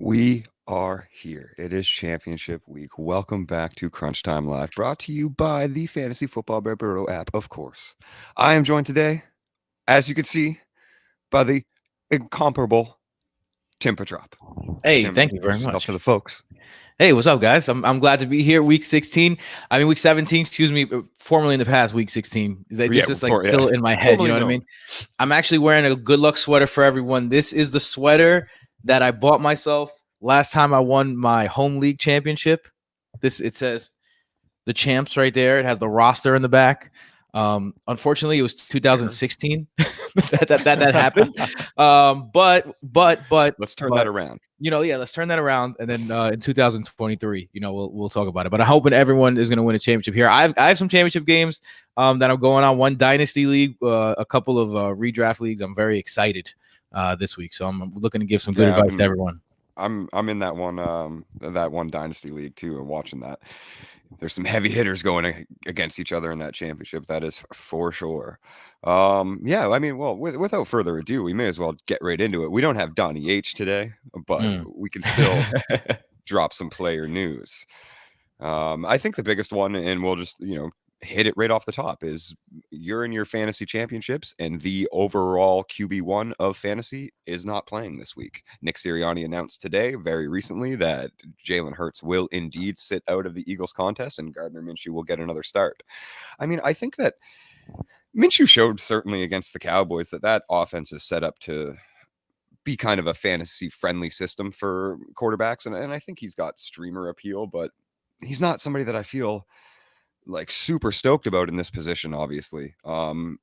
We are here. It is championship week. Welcome back to Crunch Time Live, brought to you by the Fantasy Football Barbaroto app, of course. I am joined today, as you can see, by the incomparable Tim Petrop. Hey, Tim, thank you very much. for the folks. Hey, what's up, guys? I'm glad to be here. Week 17. I mean, week 17. Excuse me. Formerly in the past, week 16. Still in my head. You know what I mean? I'm actually wearing a good luck sweater for everyone. This is the sweater that I bought myself last time I won my home league championship. It says the champs right there. It has the roster in the back. Unfortunately, it was 2016 that happened. But let's turn that around. Let's turn that around, and then in 2023, we'll talk about it. But I'm hoping everyone is going to win a championship here. I have some championship games that I'm going on. One dynasty league, a couple of redraft leagues. I'm very excited this week, so I'm looking to give some good advice to everyone. I'm in that one dynasty league too, and watching that. There's some heavy hitters going against each other in that championship. That is for sure. Yeah, I mean, well, without further ado, we may as well get right into it. We don't have Donnie H today, but we can still drop some player news. I think the biggest one, and we'll just, hit it right off the top, is you're in your fantasy championships and the overall QB1 of fantasy is not playing this week. Nick Sirianni announced today, very recently, that Jalen Hurts will indeed sit out of the Eagles contest and Gardner Minshew will get another start. I mean, I think that Minshew showed certainly against the Cowboys that offense is set up to be kind of a fantasy friendly system for quarterbacks. And I think he's got streamer appeal, but he's not somebody that I feel like super stoked about in this position, obviously.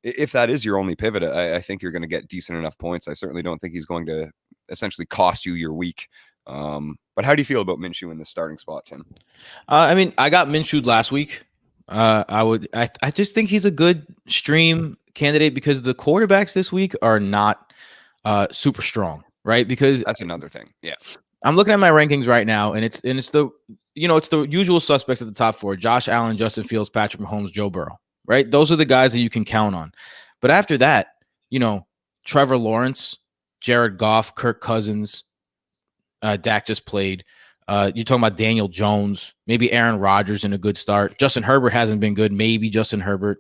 If that is your only pivot, I think you're going to get decent enough points. I certainly don't think he's going to essentially cost you your week. But how do you feel about Minshew in the starting spot, Tim? I mean, I got Minshew last week. I just think he's a good stream candidate because the quarterbacks this week are not super strong, right? Because that's another thing. Yeah. I'm looking at my rankings right now, and it's the it's the usual suspects at the top four: Josh Allen, Justin Fields, Patrick Mahomes, Joe Burrow. Right? Those are the guys that you can count on. But after that, Trevor Lawrence, Jared Goff, Kirk Cousins, Dak just played. You're talking about Daniel Jones, maybe Aaron Rodgers in a good start. Justin Herbert hasn't been good. Maybe Justin Herbert.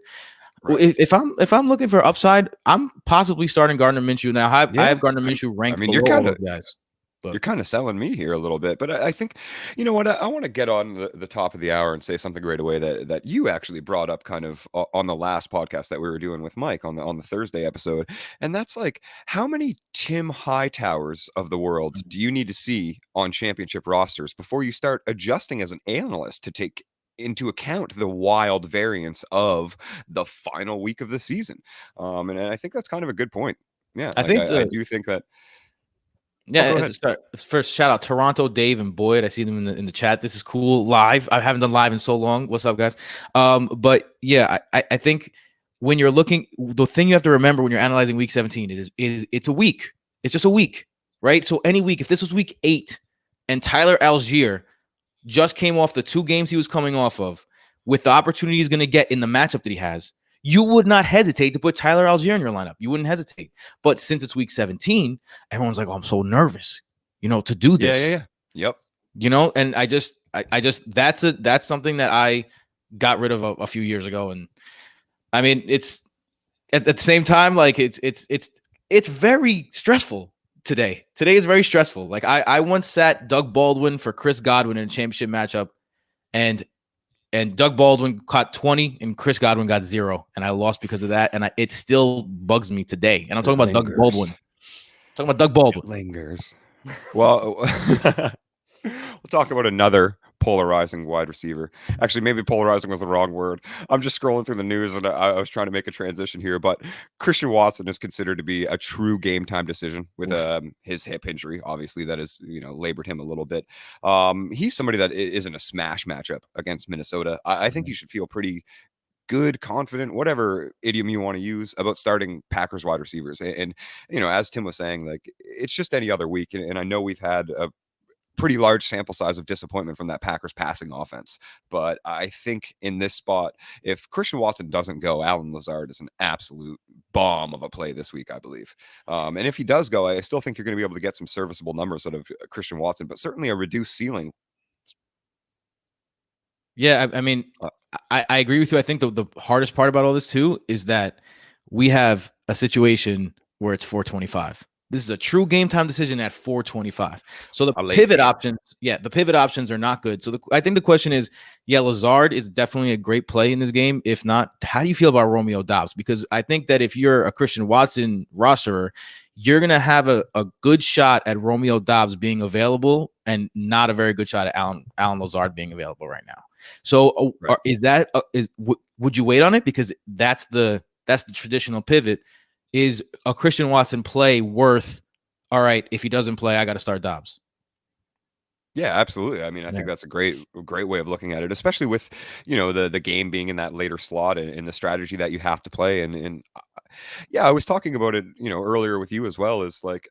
Right. If I'm looking for upside, I'm possibly starting Gardner Minshew now. I have Gardner Minshew ranked. I mean, you're kind of guys. You're kind of selling me here a little bit, but I think, you know what, I want to get on the top of the hour and say something right away that you actually brought up kind of on the last podcast that we were doing with Mike on the Thursday episode. And that's like, how many Tim Hightowers of the world do you need to see on championship rosters before you start adjusting as an analyst to take into account the wild variance of the final week of the season? And I think that's kind of a good point. Yeah, I do think that. Yeah, first shout out Toronto, Dave and Boyd. I see them in the chat. This is cool. Live. I haven't done live in so long. What's up, guys? But yeah, I think when you're looking, the thing you have to remember when you're analyzing week 17 is it's a week. It's just a week, right? So any week, if this was week 8 and Tyler Algier just came off the 2 games he was coming off of with the opportunity he's going to get in the matchup that he has, you would not hesitate to put Tyler Algier in your lineup. You wouldn't hesitate. But since it's week 17, everyone's like, oh, I'm so nervous, to do this. Yeah. Yep. And I just that's something that I got rid of a few years ago. And I mean, it's at the same time, like it's very stressful today. Today is very stressful. Like I once sat Doug Baldwin for Chris Godwin in a championship matchup, and Doug Baldwin caught 20 and Chris Godwin got 0. And I lost because of that. And it still bugs me today. And I'm talking about Doug Baldwin. It lingers. Well, we'll talk about another polarizing wide receiver. Actually, maybe polarizing was the wrong word. I'm just scrolling through the news and I was trying to make a transition here, but Christian Watson is considered to be a true game time decision with his hip injury. Obviously, that has labored him a little bit. He's somebody that isn't a smash matchup against Minnesota. I think you should feel pretty good, confident, whatever idiom you want to use about starting Packers wide receivers. And as Tim was saying, like it's just any other week. And I know we've had a pretty large sample size of disappointment from that Packers passing offense. But I think in this spot, if Christian Watson doesn't go, Allen Lazard is an absolute bomb of a play this week, I believe. And if he does go, I still think you're going to be able to get some serviceable numbers out of Christian Watson, but certainly a reduced ceiling. Yeah, I mean, I agree with you. I think the hardest part about all this too is that we have a situation where it's 425. This is a true game time decision at 425. So the pivot options are not good. So I think the question is, Lazard is definitely a great play in this game. If not, how do you feel about Romeo Doubs? Because I think that if you're a Christian Watson rosterer, you're going to have a good shot at Romeo Doubs being available and not a very good shot at Allen Lazard being available right now. So right. Would you wait on it? Because that's the traditional pivot. Is a Christian Watson play worth, all right, if he doesn't play, I got to start Doubs? Yeah, absolutely. I mean, I think that's a great way of looking at it, especially with, the game being in that later slot and the strategy that you have to play. And I was talking about it, earlier with you as well, is like,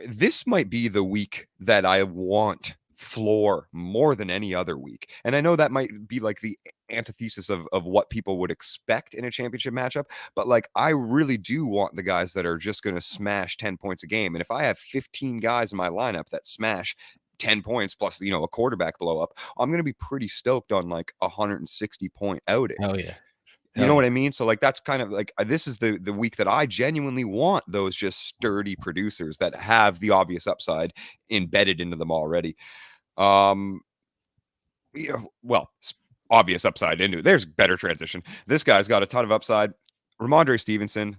this might be the week that I want floor more than any other week. And I know that might be like the antithesis of what people would expect in a championship matchup, but like I really do want the guys that are just going to smash 10 points a game. And if I have 15 guys in my lineup that smash 10 points plus a quarterback blow up, I'm going to be pretty stoked on like 160 point outing. Oh yeah. You know what I mean? So like that's kind of like this is the week that I genuinely want those just sturdy producers that have the obvious upside embedded into them already. Obvious upside into it. There's better transition. This guy's got a ton of upside. Ramondre Stevenson,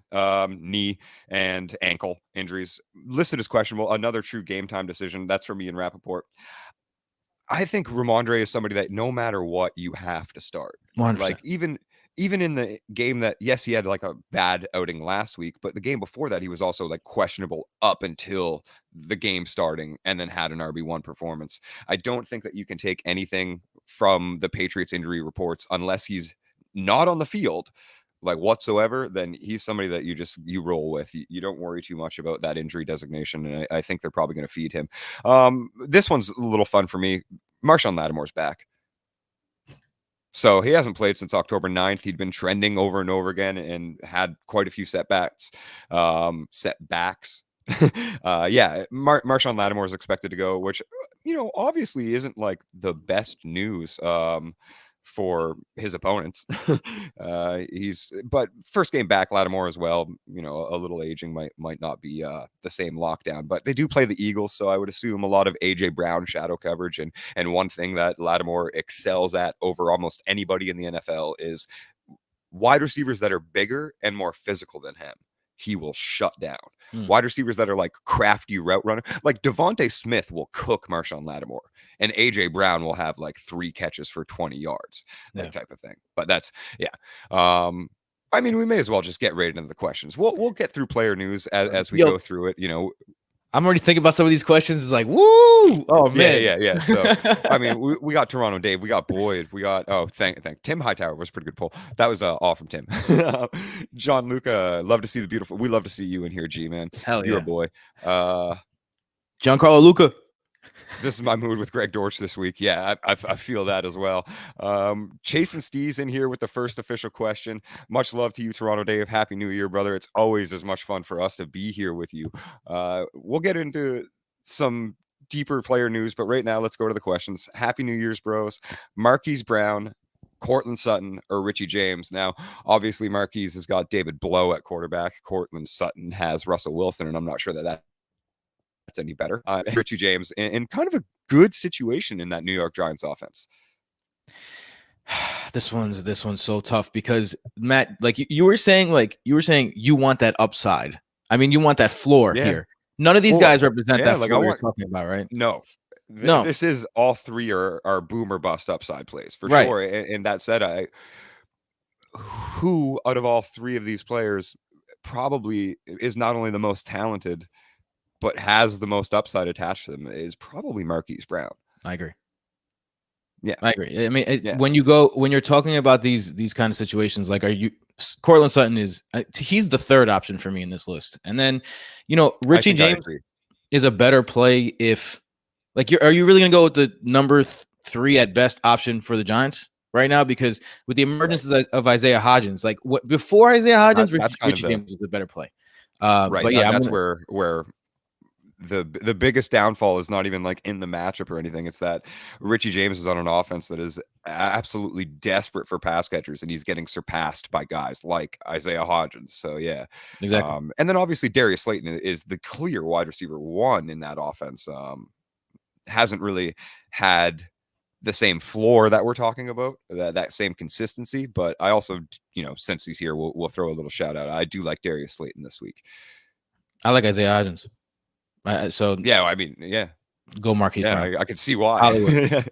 knee and ankle injuries listed as questionable. Another true game time decision. That's from Ian Rappaport. I think Ramondre is somebody that no matter what, you have to start. 100%. Like even in the game that, yes, he had like a bad outing last week, but the game before that, he was also like questionable up until the game starting and then had an RB1 performance. I don't think that you can take anything from the Patriots injury reports unless he's not on the field like whatsoever. Then he's somebody that you roll with. You don't worry too much about that injury designation. And I think they're probably going to feed him. This one's a little fun for me. Marshawn Lattimore's back. So he hasn't played since October 9th. He'd been trending over and over again and had quite a few setbacks. Marshawn Lattimore is expected to go, which, obviously isn't like the best news for his opponents. But first game back, Lattimore as well, a little aging might not be the same lockdown, but they do play the Eagles. So I would assume a lot of AJ Brown shadow coverage. And one thing that Lattimore excels at over almost anybody in the NFL is wide receivers that are bigger and more physical than him. He will shut down. Wide receivers that are like crafty route runner, like Devontae Smith will cook Marshawn Lattimore, and AJ Brown will have like 3 catches for 20 yards, that type of thing. But that's I mean, we may as well just get right into the questions. We'll get through player news as we go through it. I'm already thinking about some of these questions. It's like, woo! Oh man, yeah. So I mean, we got Toronto Dave, we got Boyd, we got thank Tim Hightower was a pretty good pull. That was all from Tim. John Luca, love to see the beautiful. We love to see you in here, G man. Hell yeah, you're a boy. Giancarlo Luca. This is my mood with Greg Dortch this week. Yeah, I feel that as well. Chase and Steve's in here with the first official question. Much love to you, Toronto Dave. Happy New Year, brother. It's always as much fun for us to be here with you. We'll get into some deeper player news, but right now let's go to the questions. Happy New Year's, bros. Marquise Brown, Cortland Sutton, or Richie James. Now, obviously, Marquise has got David Blow at quarterback. Cortland Sutton has Russell Wilson, and I'm not sure that's any better. Richie James in kind of a good situation in that New York Giants offense. This one's so tough because Matt, like you were saying you want that upside. I mean, you want that floor here. None of these guys represent that floor you're talking about, right? No. No, this is all three are boom or bust upside plays for right. sure. And that said, who out of all three of these players probably is not only the most talented, but has the most upside attached to them is probably Marquise Brown. I agree. Yeah, I agree. I mean, yeah. when you're talking about these kind of situations, like, Cortland Sutton he's the third option for me in this list, and then Richie James is a better play if, like, are you really gonna go with the number 3 at best option for the Giants right now? Because with the emergence of Isaiah Hodgins, like, before Isaiah Hodgins, Richie James was a better play. Right. But yeah, that's where the biggest downfall is not even like in the matchup or anything. It's that Richie James is on an offense that is absolutely desperate for pass catchers, and he's getting surpassed by guys like Isaiah Hodgins. So yeah, exactly. And then obviously Darius Slayton is the clear wide receiver 1 in that offense. Hasn't really had the same floor that we're talking about, that same consistency. But I also, since he's here, we'll throw a little shout out. I do like Darius Slayton this week. I like Isaiah Hodgins. So yeah, I mean, yeah, go Marquise Brown. I could see why.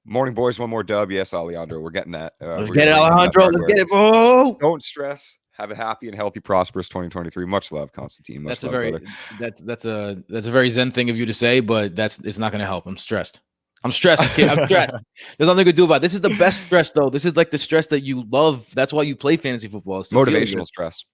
Morning, boys. One more dub. Yes, Alejandro. We're getting that. Let's get it, Alejandro. Let's get it, bro. Don't stress. Have a happy and healthy, prosperous 2023. Much love, Constantine. Much that's love, that's a very Zen thing of you to say, but it's not going to help. I'm stressed. I'm stressed, kid. I'm stressed. There's nothing to do about it. This is the best stress, though. This is like the stress that you love. That's why you play fantasy football. It's motivational stress.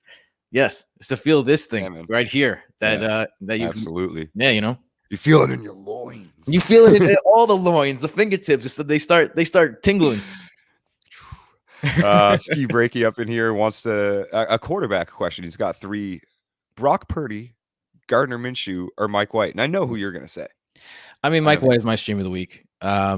Yes, it's to feel this thing right here. That you absolutely. You feel it in your loins. You feel it in all the loins, the fingertips. They start tingling. Steve Brakey up in here wants a quarterback question. He's got 3: Brock Purdy, Gardner Minshew, or Mike White. And I know who you're going to say. I mean, Mike White is my stream of the week. I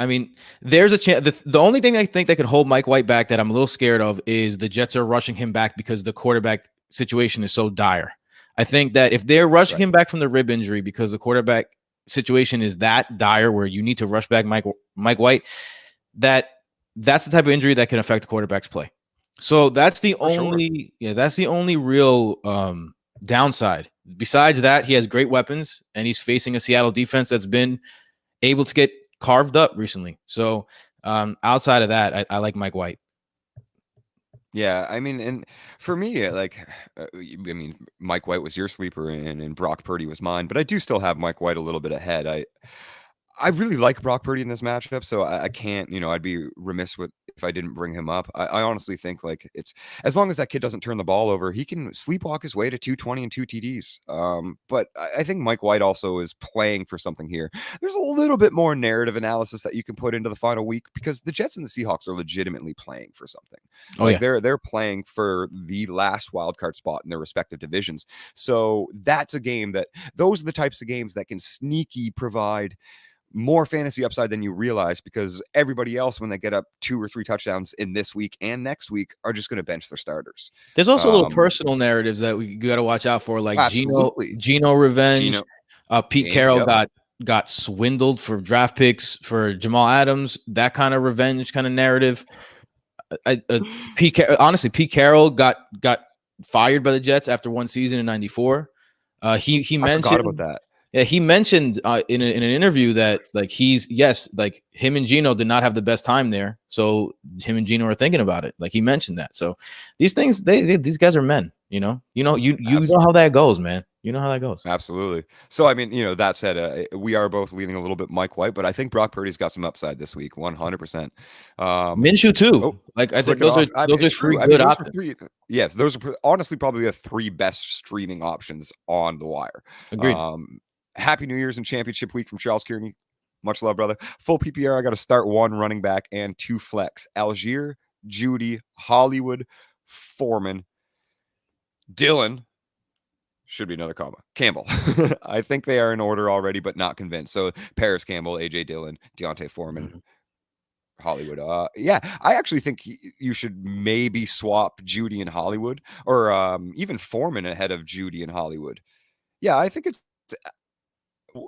mean, there's a chance. The only thing I think that could hold Mike White back that I'm a little scared of is the Jets are rushing him back because the quarterback situation is so dire. I think that if they're rushing him back from the rib injury because the quarterback situation is that dire where you need to rush back Mike White, that's the type of injury that can affect the quarterback's play. So that's the only real downside. Besides that, he has great weapons and he's facing a Seattle defense that's been able to get carved up recently. So outside of that, I like Mike White. Yeah, I mean, and for me, Mike White was your sleeper and Brock Purdy was mine, but I do still have Mike White a little bit ahead. I really like Brock Purdy in this matchup, so I can't, I'd be remiss if I didn't bring him up. I honestly think like it's as long as that kid doesn't turn the ball over, he can sleepwalk his way to 220 and 2 TDs. But I think Mike White also is playing for something here. There's a little bit more narrative analysis that you can put into the final week because the Jets and the Seahawks are legitimately playing for something. They're playing for the last wild card spot in their respective divisions. So that's a game those are the types of games that can sneaky provide more fantasy upside than you realize because everybody else, when they get up 2 or 3 touchdowns in this week and next week, are just going to bench their starters. There's also little personal narratives that we got to watch out for, like Geno revenge. Pete Carroll got swindled for draft picks for Jamal Adams. That kind of revenge kind of narrative. Honestly, Pete Carroll got fired by the Jets after 1 season in '94. He mentioned forgot about that. Yeah, he mentioned in an interview that him and Geno did not have the best time there, so him and Geno are thinking about it. Like he mentioned that. So these things, these guys are men. You know how that goes, man. You know how that goes. Absolutely. So I mean, that said, we are both leaning a little bit Mike White, but I think Brock Purdy's got some upside this week, 100%. Minshew too. I think those are 3 good options. Yes, those are honestly probably the 3 best streaming options on the wire. Agreed. Happy New Year's and championship week from Charles Kearney. Much love, brother. Full PPR. I got to start 1 running back and 2 flex. Algier, Judy, Hollywood, Foreman, Dillon. Should be another comma. Campbell. I think they are in order already, but not convinced. So Paris Campbell, AJ Dillon, Deontay Foreman, Hollywood. I actually think you should maybe swap Judy and Hollywood, or even Foreman ahead of Judy and Hollywood. Yeah, I think it's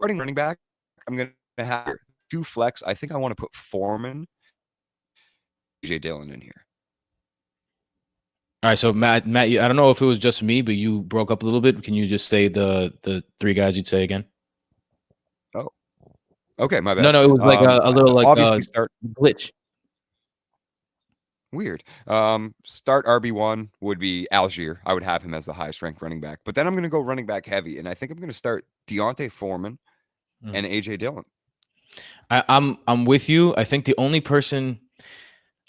running back. I'm going to have 2 flex. I think I want to put Foreman, AJ Dillon in here. All right, so Matt, I don't know if it was just me, but you broke up a little bit. Can you just say the three guys you'd say again? Oh, okay, my No, bad. no, it was like a little like Obviously start glitch. weird. Start RB1 would be Algier. I would have him as the highest ranked running back. But then I'm going to go running back heavy, and I think I'm going to start Deontay Foreman and AJ Dillon. I'm with you. I think the only person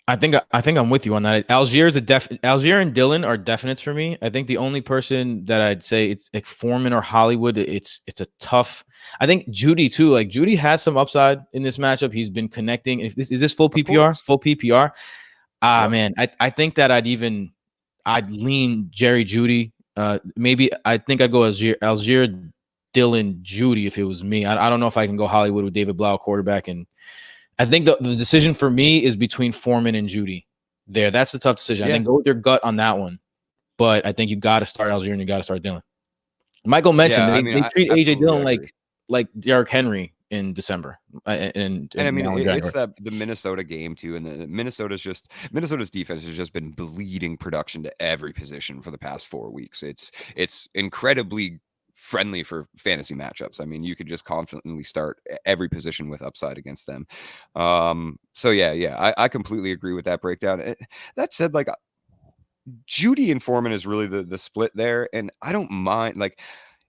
I think I'm with you on that. Algier and Dillon are definites for me. I think the only person that I'd say it's like Foreman or Hollywood. It's a tough. I think Judy too. Like Judy has some upside in this matchup. He's been connecting. Is this full PPR? Full PPR. Yep. Man, I think that I'd lean Jerry Judy. Maybe I think I'd go Algier, Dillon, Judy if it was me. I don't know if I can go Hollywood with David Blau quarterback, and I think the decision for me is between Foreman and Judy. That's the tough decision. I think go with your gut on that one, but I think you got to start Algier and you got to start Dillon. Michael mentioned they treat AJ Dillon like Derrick Henry in December, and I mean it's the Minnesota game too, and Minnesota's defense has just been bleeding production to every position for the past 4 weeks. It's incredibly friendly for fantasy matchups. I mean, you could just confidently start every position with upside against them. So yeah, I completely agree with that breakdown. That said, like Judy and Foreman is really the split there, and I don't mind. Like,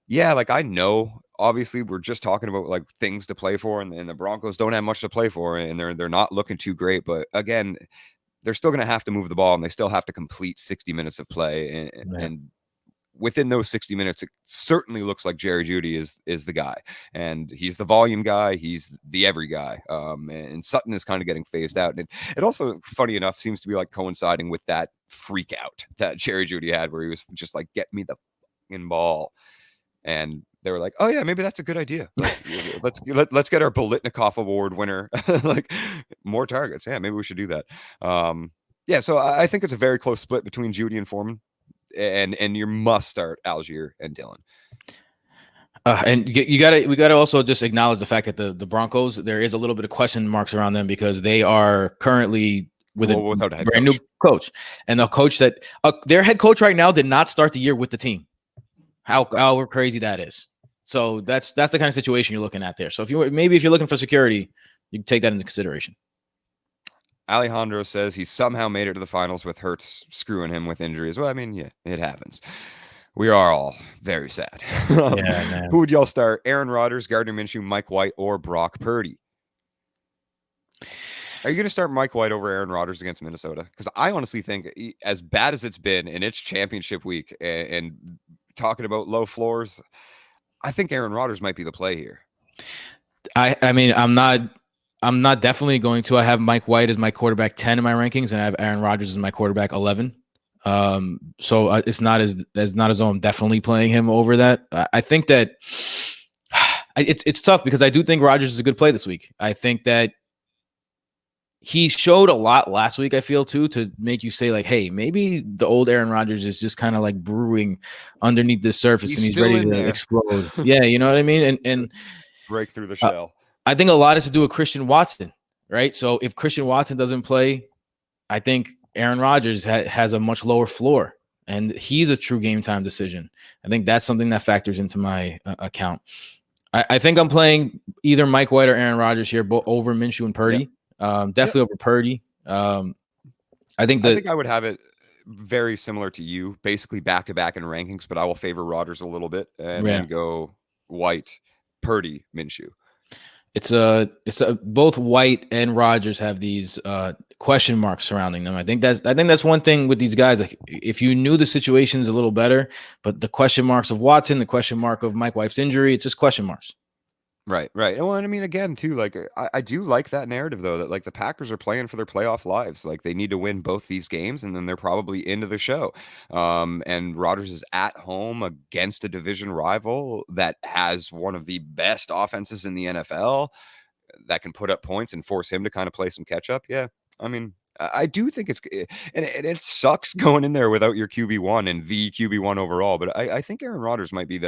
yeah, like I know obviously we're just talking about like things to play for, and the Broncos don't have much to play for, and they're not looking too great. But again, they're still going to have to move the ball, and they still have to complete 60 minutes of play, and within those 60 minutes, it certainly looks like Jerry Judy is the guy, and he's the volume guy. He's the every guy. And Sutton is kind of getting phased out. And it also, funny enough, seems to be like coinciding with that freak out that Jerry Judy had, where he was just like, "Get me the fucking ball," and they were like, "Oh yeah, maybe that's a good idea. Let's get our Bolitnikoff Award winner like more targets. Yeah, maybe we should do that." Yeah, so I think it's a very close split between Judy and Foreman. And you must start Algier and Dillon. And we gotta also just acknowledge the fact that the Broncos, there is a little bit of question marks around them because they are currently without a brand new coach, and the coach that their head coach right now did not start the year with the team. How crazy that is. So that's the kind of situation you're looking at there. So if you're looking for security, you can take that into consideration. Alejandro says he somehow made it to the finals with Hurts screwing him with injuries. Well, I mean, yeah, it happens. We are all very sad. Yeah, who would y'all start? Aaron Rodgers, Gardner Minshew, Mike White, or Brock Purdy? Are you going to start Mike White over Aaron Rodgers against Minnesota? Because I honestly think, as bad as it's been in its championship week and talking about low floors, I think Aaron Rodgers might be the play here. I mean, I'm not definitely going to. I have Mike White as my quarterback 10 in my rankings, and I have Aaron Rodgers as my quarterback 11. So it's not as though I'm definitely playing him over that. I think that it's tough because I do think Rodgers is a good play this week. I think that he showed a lot last week, I feel, too, to make you say, like, hey, maybe the old Aaron Rodgers is just kind of like brewing underneath the surface and he's ready to explode. Yeah, you know what I mean? And break through the shell. I think a lot has to do with Christian Watson, right? So if Christian Watson doesn't play, I think Aaron Rodgers has a much lower floor, and he's a true game time decision. I think that's something that factors into my account. I think I'm playing either Mike White or Aaron Rodgers here, over Minshew and Purdy. Definitely over Purdy. I think I would have it very similar to you, basically back to back in rankings, but I will favor Rodgers a little bit and then go White, Purdy, Minshew. It's both White and Rodgers have these question marks surrounding them. I think that's one thing with these guys. Like, if you knew the situations a little better, but the question marks of Watson, the question mark of Mike White's injury, it's just question marks. Right. Well, and I mean, again, too, like I do like that narrative though, that like the Packers are playing for their playoff lives. Like they need to win both these games, and then they're probably into the show. And Rodgers is at home against a division rival that has one of the best offenses in the NFL that can put up points and force him to kind of play some catch up. Yeah, I mean, I do think and it sucks going in there without your QB1 and the QB1 overall, but I think Aaron Rodgers might be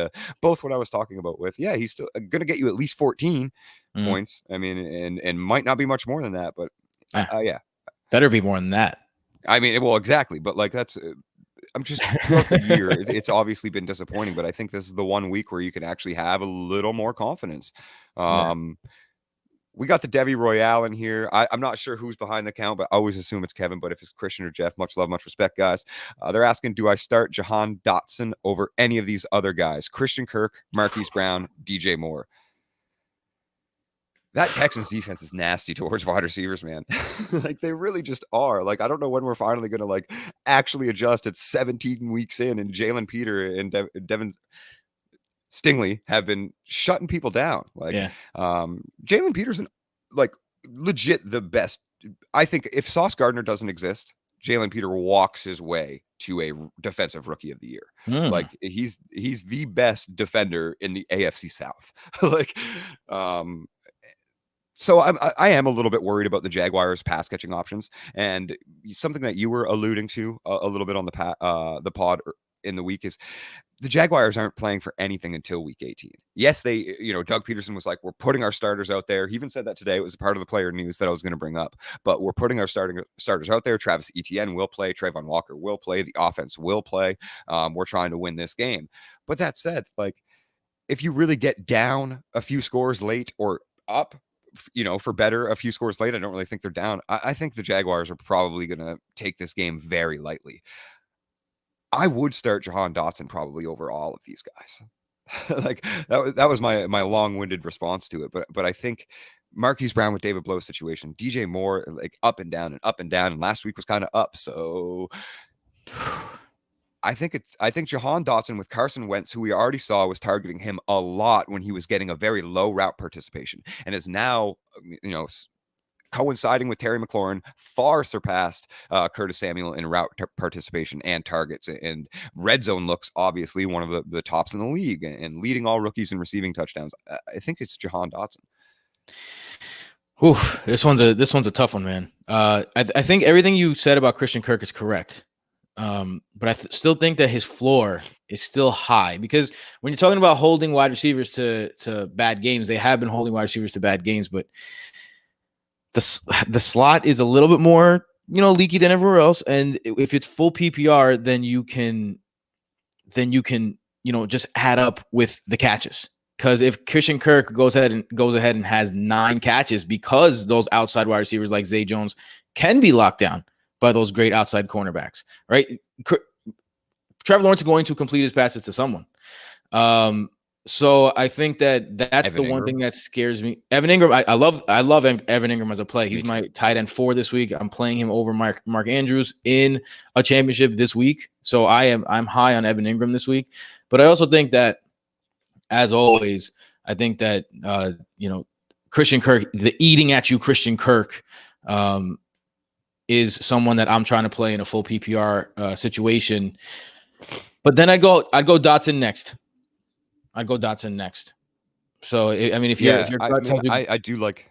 both what I was talking about with, yeah, he's still going to get you at least 14 points. I mean, and might not be much more than that, but yeah. Better be more than that. I mean, well, exactly. But like, that's I'm just throughout the year, it's obviously been disappointing, but I think this is the one week where you can actually have a little more confidence. Yeah. We got the Devi Royale in here. I'm not sure who's behind the account, but I always assume it's Kevin. But if it's Christian or Jeff, much love, much respect, guys. They're asking, do I start Jahan Dotson over any of these other guys? Christian Kirk, Marquise Brown, DJ Moore. That Texans defense is nasty towards wide receivers, man. Like, they really just are. Like, I don't know when we're finally going to like actually adjust. It's 17 weeks in, and Jalen Peter and Devin Stingley have been shutting people down. Like, Jalen Peterson, like, legit the best. I think if Sauce Gardner doesn't exist, Jalen Peter walks his way to a defensive rookie of the year. Like, he's the best defender in the AFC South. Like, so I am a little bit worried about the Jaguars' pass catching options, and something that you were alluding to a little bit on the pod in the week is the Jaguars aren't playing for anything until week 18. Yes, they, Doug Peterson was like, we're putting our starters out there. He even said that today. It was a part of the player news that I was going to bring up, but we're putting our starters out there. Travis Etienne will play. Trayvon Walker will play. The offense will play. We're trying to win this game. But that said, like, if you really get down a few scores late or up, for better a few scores late, I don't really think they're down. I think the Jaguars are probably going to take this game very lightly. I would start Jahan Dotson probably over all of these guys. Like, that was my long-winded response to it. But I think Marquise Brown with David Blowe's situation, DJ Moore, like, up and down, and last week was kind of up. So I think Jahan Dotson with Carson Wentz, who we already saw was targeting him a lot when he was getting a very low route participation, and is now, coinciding with Terry McLaurin, far surpassed Curtis Samuel in route participation and targets. And red zone looks obviously one of the tops in the league and leading all rookies in receiving touchdowns. I think it's Jahan Dotson. Ooh, this one's a tough one, man. I think everything you said about Christian Kirk is correct. But I still think that his floor is still high, because when you're talking about holding wide receivers to bad games, they have been holding wide receivers to bad games, but the slot is a little bit more, leaky than everywhere else. And if it's full PPR, then you can, just add up with the catches. Because if Christian Kirk goes ahead and has 9 catches, because those outside wide receivers like Zay Jones can be locked down by those great outside cornerbacks, right? Trevor Lawrence is going to complete his passes to someone. So I think that's Evan the one thing that scares me. Evan Ingram, I love Evan Ingram as a play. He's my tight end 4 this week. I'm playing him over Mark Andrews in a championship this week. So I'm high on Evan Ingram this week. But I also think that, as always, I think that Christian Kirk, the eating at you Christian Kirk, is someone that I'm trying to play in a full PPR situation. But then I'd go Dotson next. So I mean, if your gut tells you, I do like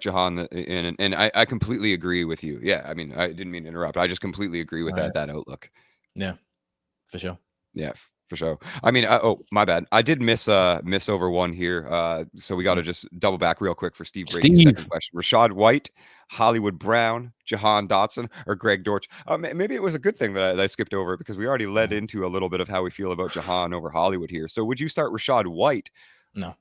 Jahan, and I completely agree with you. Yeah, I mean, I didn't mean to interrupt. I just completely agree with that outlook. Yeah, for sure. Yeah, for sure. I mean, my bad. I did miss over one here. So we got to just double back real quick for Steve Brady's second question. Rachaad White, Hollywood Brown, Jahan Dotson, or Greg Dortch? Maybe it was a good thing that I skipped over it, because we already led into a little bit of how we feel about Jahan over Hollywood here. So would you start Rachaad White? No.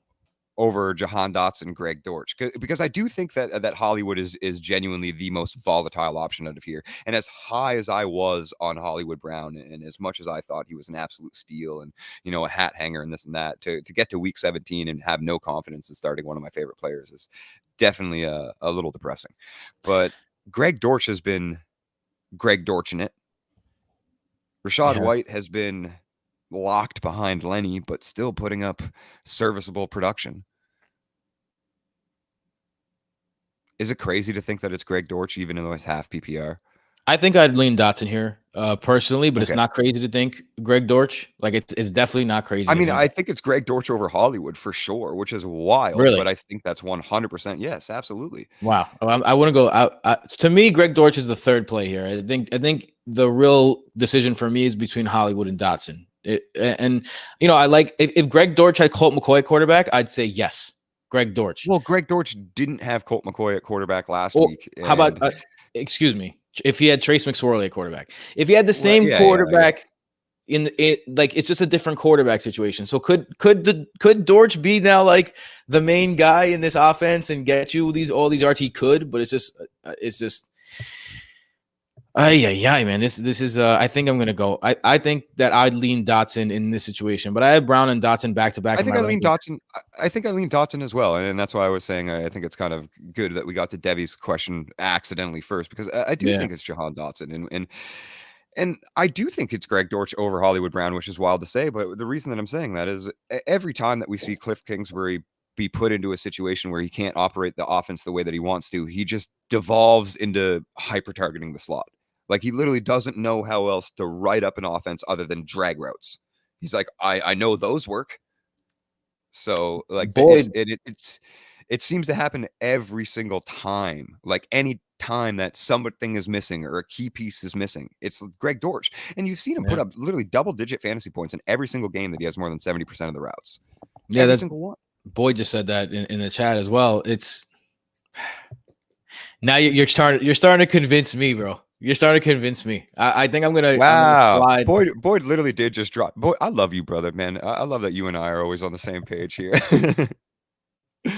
Over Jahan Dotson, Greg Dortch, because I do think that Hollywood is genuinely the most volatile option out of here. And as high as I was on Hollywood Brown, and as much as I thought he was an absolute steal and a hat hanger and this and that, to get to week 17 and have no confidence in starting one of my favorite players is definitely a little depressing. But Greg Dortch has been Greg Dortch in it. Rachaad White has been locked behind Lenny, but still putting up serviceable production. Is it crazy to think that it's Greg Dortch, even though it's half PPR? I think I'd lean Dotson here personally, but it's not crazy to think Greg Dortch. Like, it's definitely not crazy. I mean, I think it's Greg Dortch over Hollywood for sure, which is wild. Really? But I think that's 100%. Yes, absolutely. Wow. I want to go. To me, Greg Dortch is the third play here. I think the real decision for me is between Hollywood and Dotson. I like if Greg Dortch had Colt McCoy at quarterback, I'd say yes, Greg Dortch. Well, Greg Dortch didn't have Colt McCoy at quarterback last week. How about excuse me? If he had Trace McSorley at quarterback, if he had the same quarterback in it, like it's just a different quarterback situation. So could Dortch be now like the main guy in this offense and get you all these yards? He could, but it's just yeah, man. This is I think I'm gonna go. I think that I'd lean Dotson in this situation, but I have Brown and Dotson back to back. I think I lean Dotson. I think I lean Dotson as well, and that's why I was saying I think it's kind of good that we got to Debbie's question accidentally first, because I do think it's Jahan Dotson, and I do think it's Greg Dortch over Hollywood Brown, which is wild to say, but the reason that I'm saying that is every time that we see Cliff Kingsbury be put into a situation where he can't operate the offense the way that he wants to, he just devolves into hyper targeting the slot. Like he literally doesn't know how else to write up an offense other than drag routes. He's like, I know those work. So like it seems to happen every single time. Like any time that something is missing or a key piece is missing, it's Greg Dortch. And you've seen him put up literally double-digit fantasy points in every single game that he has more than 70% of the routes. Yeah, every single one. Boyd just said that in the chat as well. It's now you're starting to convince me, bro. You're starting to convince me. I think I'm gonna. Wow, I'm gonna Boyd literally did just drop. Boyd, I love you, brother, man. I love that you and I are always on the same page here.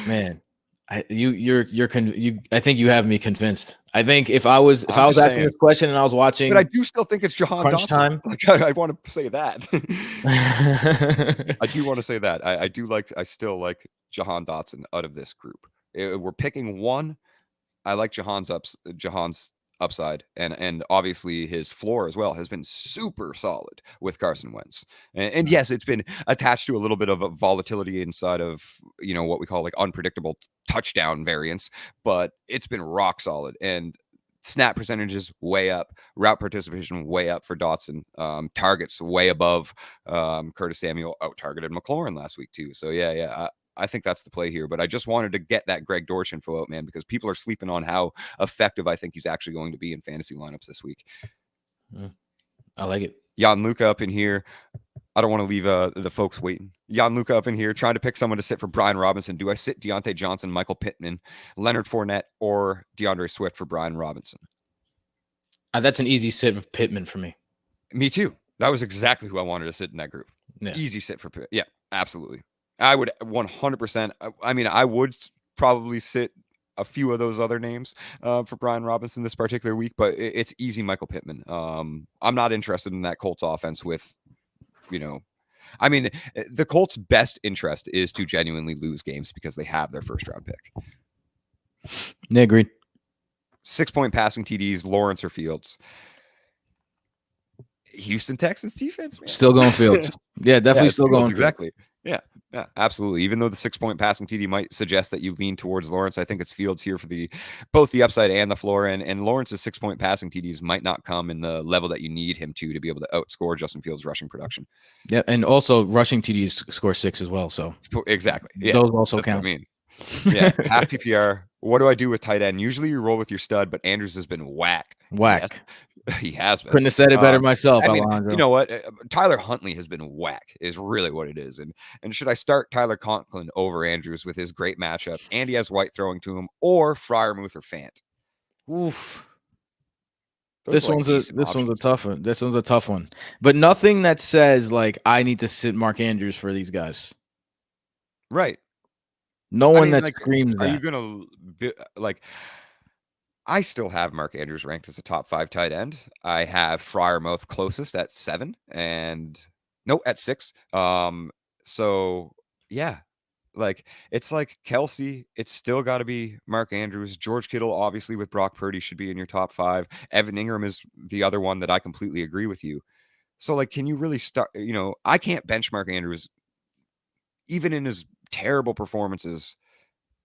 Man, I think you have me convinced. I think if I was asking this question and I was watching, but I do still think it's Jahan Crunch Dotson. Time. Like I want to say that. I do want to say that. I still like Jahan Dotson out of this group. We're picking one. I like Jahan's upside, and obviously his floor as well has been super solid with Carson Wentz. And yes, it's been attached to a little bit of a volatility inside of, what we call like unpredictable touchdown variance, but it's been rock solid. And snap percentages way up, route participation way up for Dotson, targets way above. Curtis Samuel out targeted McLaurin last week too. So yeah. I think that's the play here, but I just wanted to get that Greg Dortch info out, man, because people are sleeping on how effective I think he's actually going to be in fantasy lineups this week. I like it. Jan Luca up in here. I don't want to leave the folks waiting. Jan Luca up in here trying to pick someone to sit for Brian Robinson. Do I sit Deontay Johnson, Michael Pittman, Leonard Fournette, or DeAndre Swift for Brian Robinson? That's an easy sit of Pittman for me. Me too. That was exactly who I wanted to sit in that group. Yeah. Easy sit for Pittman. Yeah, absolutely. I would 100%. I mean, I would probably sit a few of those other names for Brian Robinson this particular week, but it's easy Michael Pittman. I'm not interested in that Colts offense with, I mean, the Colts' best interest is to genuinely lose games because they have their first round pick. Yeah, agreed. 6-point passing TDs, Lawrence or Fields. Houston Texans defense, man. Still going Fields. Yeah, definitely still going. Exactly. Yeah, absolutely. Even though the 6-point passing TD might suggest that you lean towards Lawrence, I think it's Fields here for both the upside and the floor. And Lawrence's 6-point passing TDs might not come in the level that you need him to be able to outscore Justin Fields' rushing production. Yeah, and also rushing TDs score 6 as well. So exactly, yeah, those also count. Yeah, half PPR. What do I do with tight end? Usually you roll with your stud, but Andrews has been whack. He has been. Couldn't have said it better myself, Alejandro. You know what? Tyler Huntley has been whack is really what it is. And should I start Tyler Conklin over Andrews with his great matchup, and he has White throwing to him, or Freiermuth or Fant? Oof. This one's a tough one. This one's a tough one. But nothing that says like I need to sit Mark Andrews for these guys. Right. No one that screams that. Are you gonna I still have Mark Andrews ranked as a top 5 tight end. I have Freiermuth closest at 7 at 6. So yeah, like it's like Kelsey, it's still got to be Mark Andrews. George Kittle, obviously with Brock Purdy, should be in your top 5. Evan Ingram is the other one that I completely agree with you. So like, can you really start? I can't bench Mark Andrews even in his terrible performances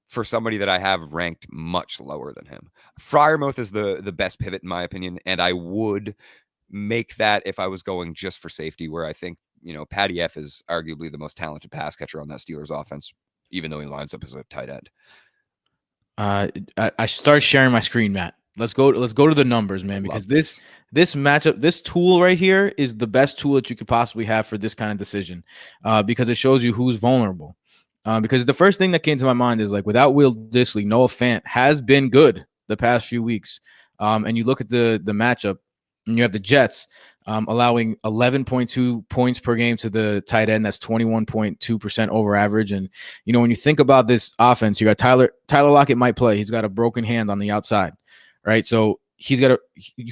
for somebody that I have ranked much lower than him. Freiermuth is the best pivot in my opinion, and I would make that if I was going just for safety, where I think, Patty F is arguably the most talented pass catcher on that Steelers offense, even though he lines up as a tight end. I start sharing my screen, Matt. Let's go to the numbers, man, because this matchup, this tool right here is the best tool that you could possibly have for this kind of decision, because it shows you who's vulnerable. Because the first thing that came to my mind is like, without Will Dissly, Noah Fant has been good the past few weeks. And you look at the matchup, and you have the Jets allowing 11.2 points per game to the tight end. That's 21.2% over average. And, when you think about this offense, you got Tyler Lockett might play. He's got a broken hand on the outside, right? So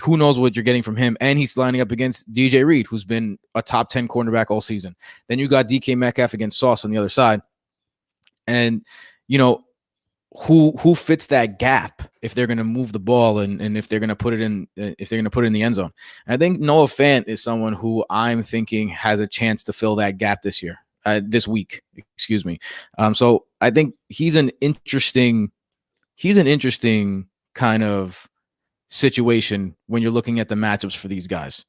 who knows what you're getting from him. And he's lining up against DJ Reed, who's been a top 10 cornerback all season. Then you got DK Metcalf against Sauce on the other side. And, who fits that gap if they're going to move the ball and if they're going to put it in the end zone. And I think Noah Fant is someone who I'm thinking has a chance to fill that gap this week, excuse me. So I think he's an interesting kind of situation when you're looking at the matchups for these guys.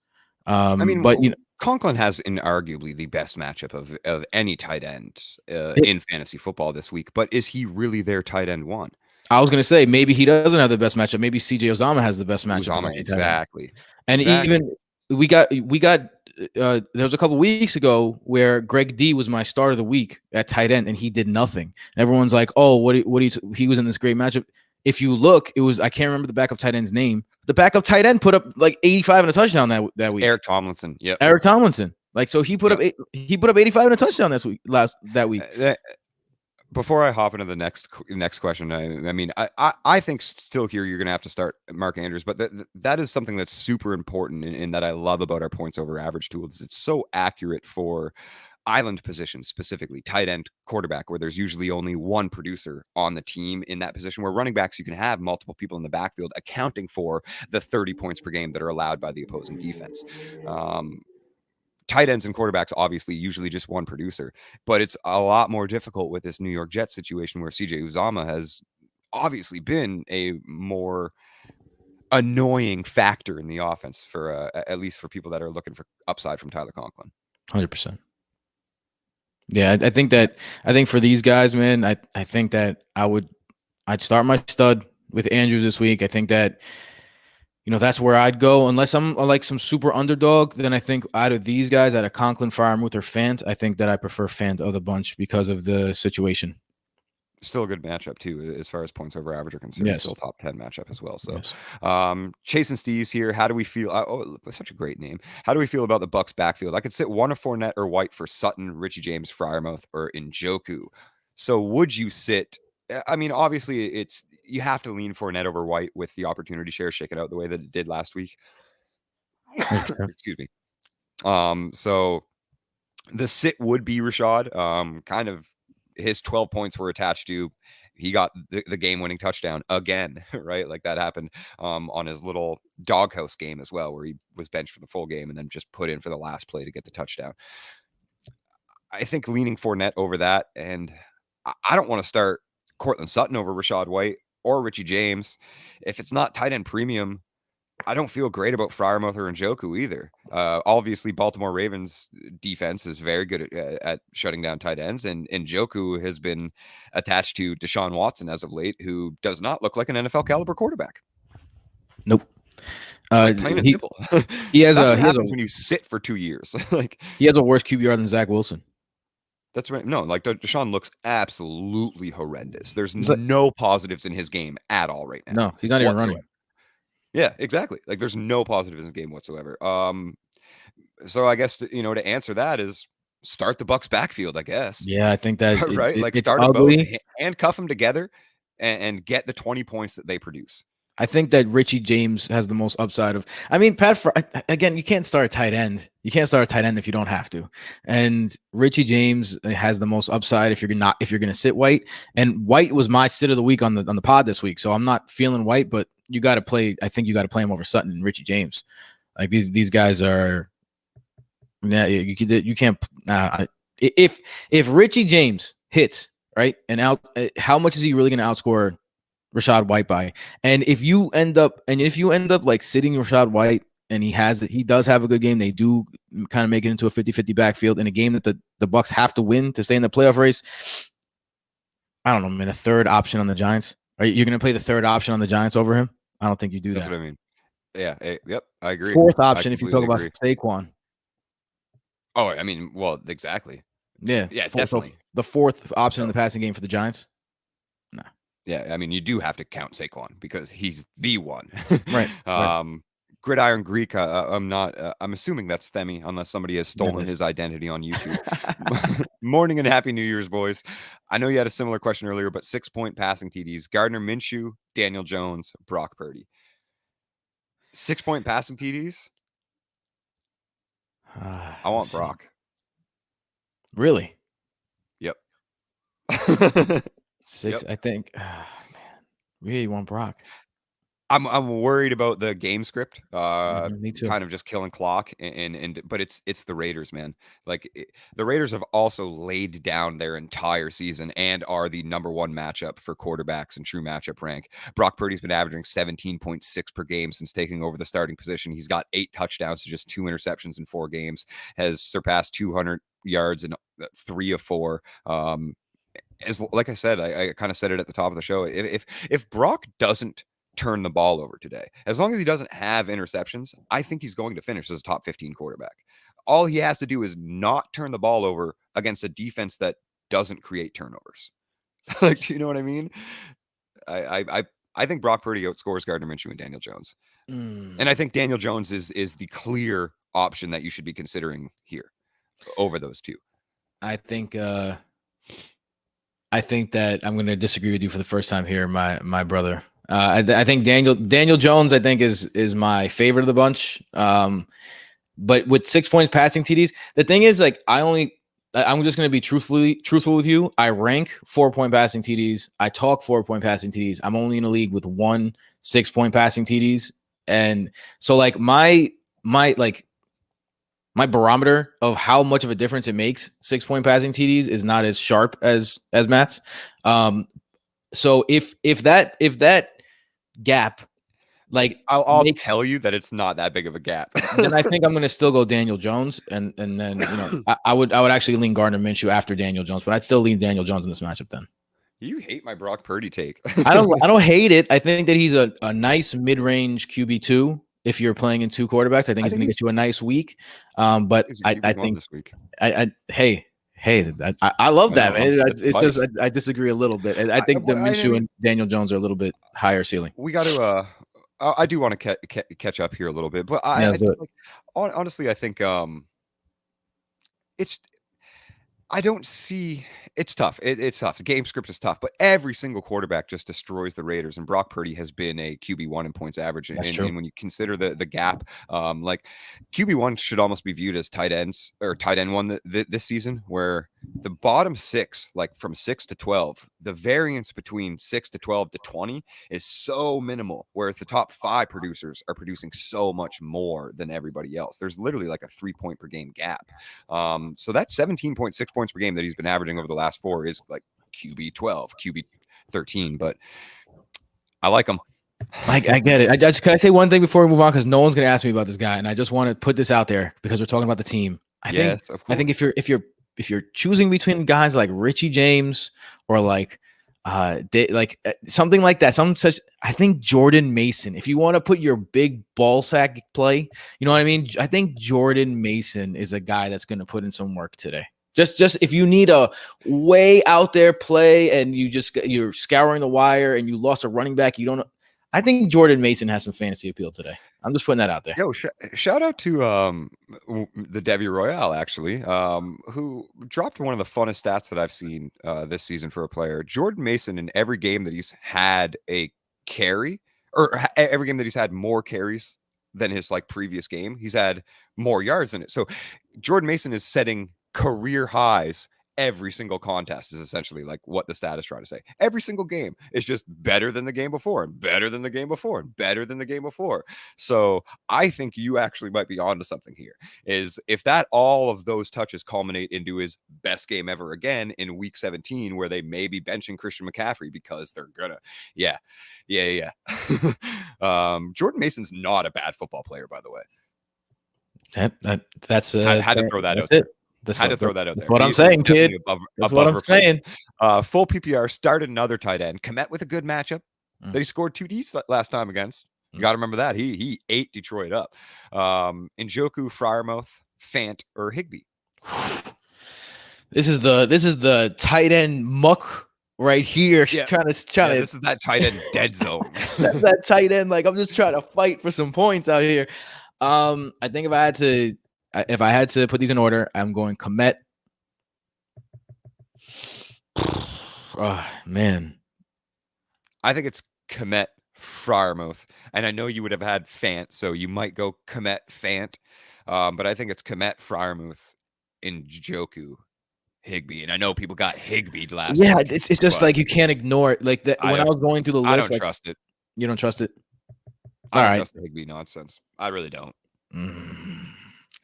But Conklin has inarguably the best matchup of any tight end in fantasy football this week. But is he really their tight end one? I was going to say maybe he doesn't have the best matchup. Maybe CJ Uzomah has the best matchup. Exactly. And even we got there was a couple weeks ago where Greg D was my start of the week at tight end, and he did nothing. And everyone's like, "Oh, he was in this great matchup." If you look, I can't remember the backup tight end's name. The backup tight end put up like 85 and a touchdown that week. Eric Tomlinson. Yeah. Eric Tomlinson. Like, so he put up 85 and a touchdown that week. Before I hop into the next question, I think still here you're going to have to start Mark Andrews, but that is something that's super important and that I love about our points over average tools. It's so accurate for island positions, specifically tight end, quarterback, where there's usually only one producer on the team in that position, where running backs, you can have multiple people in the backfield accounting for the 30 points per game that are allowed by the opposing defense. Tight ends and quarterbacks, obviously, usually just one producer, but it's a lot more difficult with this New York Jets situation where CJ Uzomah has obviously been a more annoying factor in the offense for at least for people that are looking for upside from Tyler Conklin. 100%. Yeah, I think for these guys, man, I think that I'd start my stud with Andrews this week. I think that, that's where I'd go. Unless I'm like some super underdog, then I think out of these guys, out of Conklin, Freiermuth, or Fant, I think that I prefer Fant of the bunch because of the situation. Still a good matchup too, as far as points over average are concerned. Yes. Still top 10 matchup as well. So, yes. Chase and Steve's here. How do we feel? Such a great name. How do we feel about the Bucs backfield? I could sit one of Fournette or White for Sutton, Richie James, Freiermuth, or Njoku. So would you sit? I mean, obviously, you have to lean Fournette over White with the opportunity share, shake it out the way that it did last week. Excuse me. So the sit would be Rashad. Kind of. His 12 points were attached to, he got the game-winning touchdown again, right? Like that happened on his little doghouse game as well, where he was benched for the full game and then just put in for the last play to get the touchdown. I think leaning Fournette over that, and I don't want to start Courtland Sutton over Rashad White or Richie James. If it's not tight end premium, I don't feel great about Freiermuth or Njoku either. Obviously, Baltimore Ravens defense is very good at shutting down tight ends, and Njoku has been attached to Deshaun Watson as of late, who does not look like an NFL caliber quarterback. Nope. Plain and simple. He has when you sit for 2 years. Like he has a worse QBR than Zach Wilson. That's right. No, like Deshaun looks absolutely horrendous. There's no positives in his game at all right now. No, he's not even running. Yeah, exactly. Like there's no positives in the game whatsoever. So I guess to answer that is start the Bucs backfield, I guess. Yeah, I think that right. Start them both, handcuff them together, and get the 20 points that they produce. I think that Richie James has the most upside of. I mean, again, you can't start a tight end. You can't start a tight end if you don't have to. And Richie James has the most upside if you're going to sit White. And White was my sit of the week on the pod this week, so I'm not feeling White, but you got to play. I think you got to play him over Sutton and Richie James. Like these guys are. Yeah, you can't. If Richie James hits right and out, how much is he really going to outscore Rashad White by? And if you end up like sitting Rashad White and he does have a good game, they do kind of make it into a 50-50 backfield in a game that the Bucs have to win to stay in the playoff race. I don't know, man. The third option on the Giants. Are you going to play the third option on the Giants over him? I don't think you do that. That's what I mean. Yeah. Yep. I agree. Fourth option, if you talk about Saquon. Oh, I mean, well, exactly. Yeah. Yeah, definitely. The fourth option in the passing game for the Giants. Nah. Yeah, I mean, you do have to count Saquon because he's the one. Right. Gridiron Greek. I'm not. I'm assuming that's Themi, unless somebody has stolen his identity on YouTube. Morning and happy New Year's, boys. I know you had a similar question earlier, but 6-point passing TDs: Gardner Minshew, Daniel Jones, Brock Purdy. 6-point passing TDs. I want Brock. Really? Yep. 6. Yep. I think. Man, really want Brock. I'm worried about the game script. Me too. Kind of just killing clock, but it's the Raiders, man. Like the Raiders have also laid down their entire season and are the number 1 matchup for quarterbacks in true matchup rank. Brock Purdy's been averaging 17.6 per game since taking over the starting position. He's got 8 touchdowns to just 2 interceptions in 4 games. Has surpassed 200 yards in 3 of 4. Like I said, I kind of said it at the top of the show. If Brock doesn't turn the ball over today, as long as he doesn't have interceptions, I think he's going to finish as a top 15 quarterback. All he has to do is not turn the ball over against a defense that doesn't create turnovers. Like, do you know what I mean? I think Brock Purdy outscores Gardner Minshew and Daniel Jones. And I think Daniel Jones is the clear option that you should be considering here over those two. I think that I'm going to disagree with you for the first time here, my brother. I think Daniel Jones, I think is my favorite of the bunch. But with 6 points passing TDs, the thing is, like, I'm just going to be truthful with you. I rank 4-point passing TDs. I talk 4-point passing TDs. I'm only in a league with 1 6-point passing TDs. And so, like, my barometer of how much of a difference it makes 6-point passing TDs is not as sharp as Matt's. So if that gap, like, I'll tell you that it's not that big of a gap. Then I think I'm going to still go Daniel Jones, and then I would actually lean Gardner Minshew after Daniel Jones, but I'd still lean Daniel Jones in this matchup. Then you hate my Brock Purdy take. I don't hate it. I think that he's a nice mid-range QB2. If you're playing in 2 quarterbacks, I think he's going to get you a nice week. But I think this week. I love that, man. It's just I disagree a little bit. I think that Minshew and Daniel Jones are a little bit higher ceiling. We got to. I do want to catch up here a little bit, but honestly, I think it's. I don't see. It's tough. It's tough. The game script is tough, but every single quarterback just destroys the Raiders. And Brock Purdy has been a QB1 in points average. And when you consider the gap, like QB1 should almost be viewed as tight ends or tight end 1 this season, where the bottom 6, like from 6 to 12, the variance between 6 to 12 to 20 is so minimal, whereas the top 5 producers are producing so much more than everybody else. There's literally like a 3-point per game gap. So that 17.6 points per game that he's been averaging over the last 4 is like QB 12, QB 13, but I like him. I get it. Can I say one thing before we move on? Because no one's going to ask me about this guy, and I just want to put this out there because we're talking about the team. I think if you're choosing between guys like Richie James or like something like that, I think Jordan Mason, if you want to put your big ball sack play, you know what I mean? I think Jordan Mason is a guy that's going to put in some work today. Just if you need a way out there play and you're scouring the wire and you lost a running back, I think Jordan Mason has some fantasy appeal today. I'm just putting that out there. Yo, shout out to the Debbie Royale, actually, who dropped one of the funnest stats that I've seen this season for a player. Jordan Mason, in every game that he's had a carry, or every game that he's had more carries than his like previous game, he's had more yards in it. So Jordan Mason is setting career highs every single contest, is essentially like what the stat is trying to say. Every single game is just better than the game before and better than the game before and better than the game before. So I think you actually might be onto something here, is if that all of those touches culminate into his best game ever again in week 17, where they may be benching Christian McCaffrey because they're gonna Jordan Mason's not a bad football player, by the way. That's had to throw that out there. Had to throw that out there. That's what I'm saying, kid. That's what I'm saying. Full PPR started another tight end. Komet with a good matchup that he scored 2Ds last time against. You got to remember that. He ate Detroit up. Njoku, Freiermuth, Fant, or Higbee. This is the tight end muck right here, Yeah. trying This to. is that tight end dead zone. That's that tight end. Like I'm just trying to fight for some points out here. I think if I had to put these in order, I'm going Komet. Oh, man. I think it's Komet Friarmouth, and I know you would have had Fant, so you might go Komet Fant, but I think it's Komet Friarmouth in Njoku Higbee, and I know people got Higbee last Yeah, week. it's just like you can't ignore it. Like that when I was going through the list, I don't like, trust it. You don't trust it? I don't trust the Higbee nonsense. I really don't.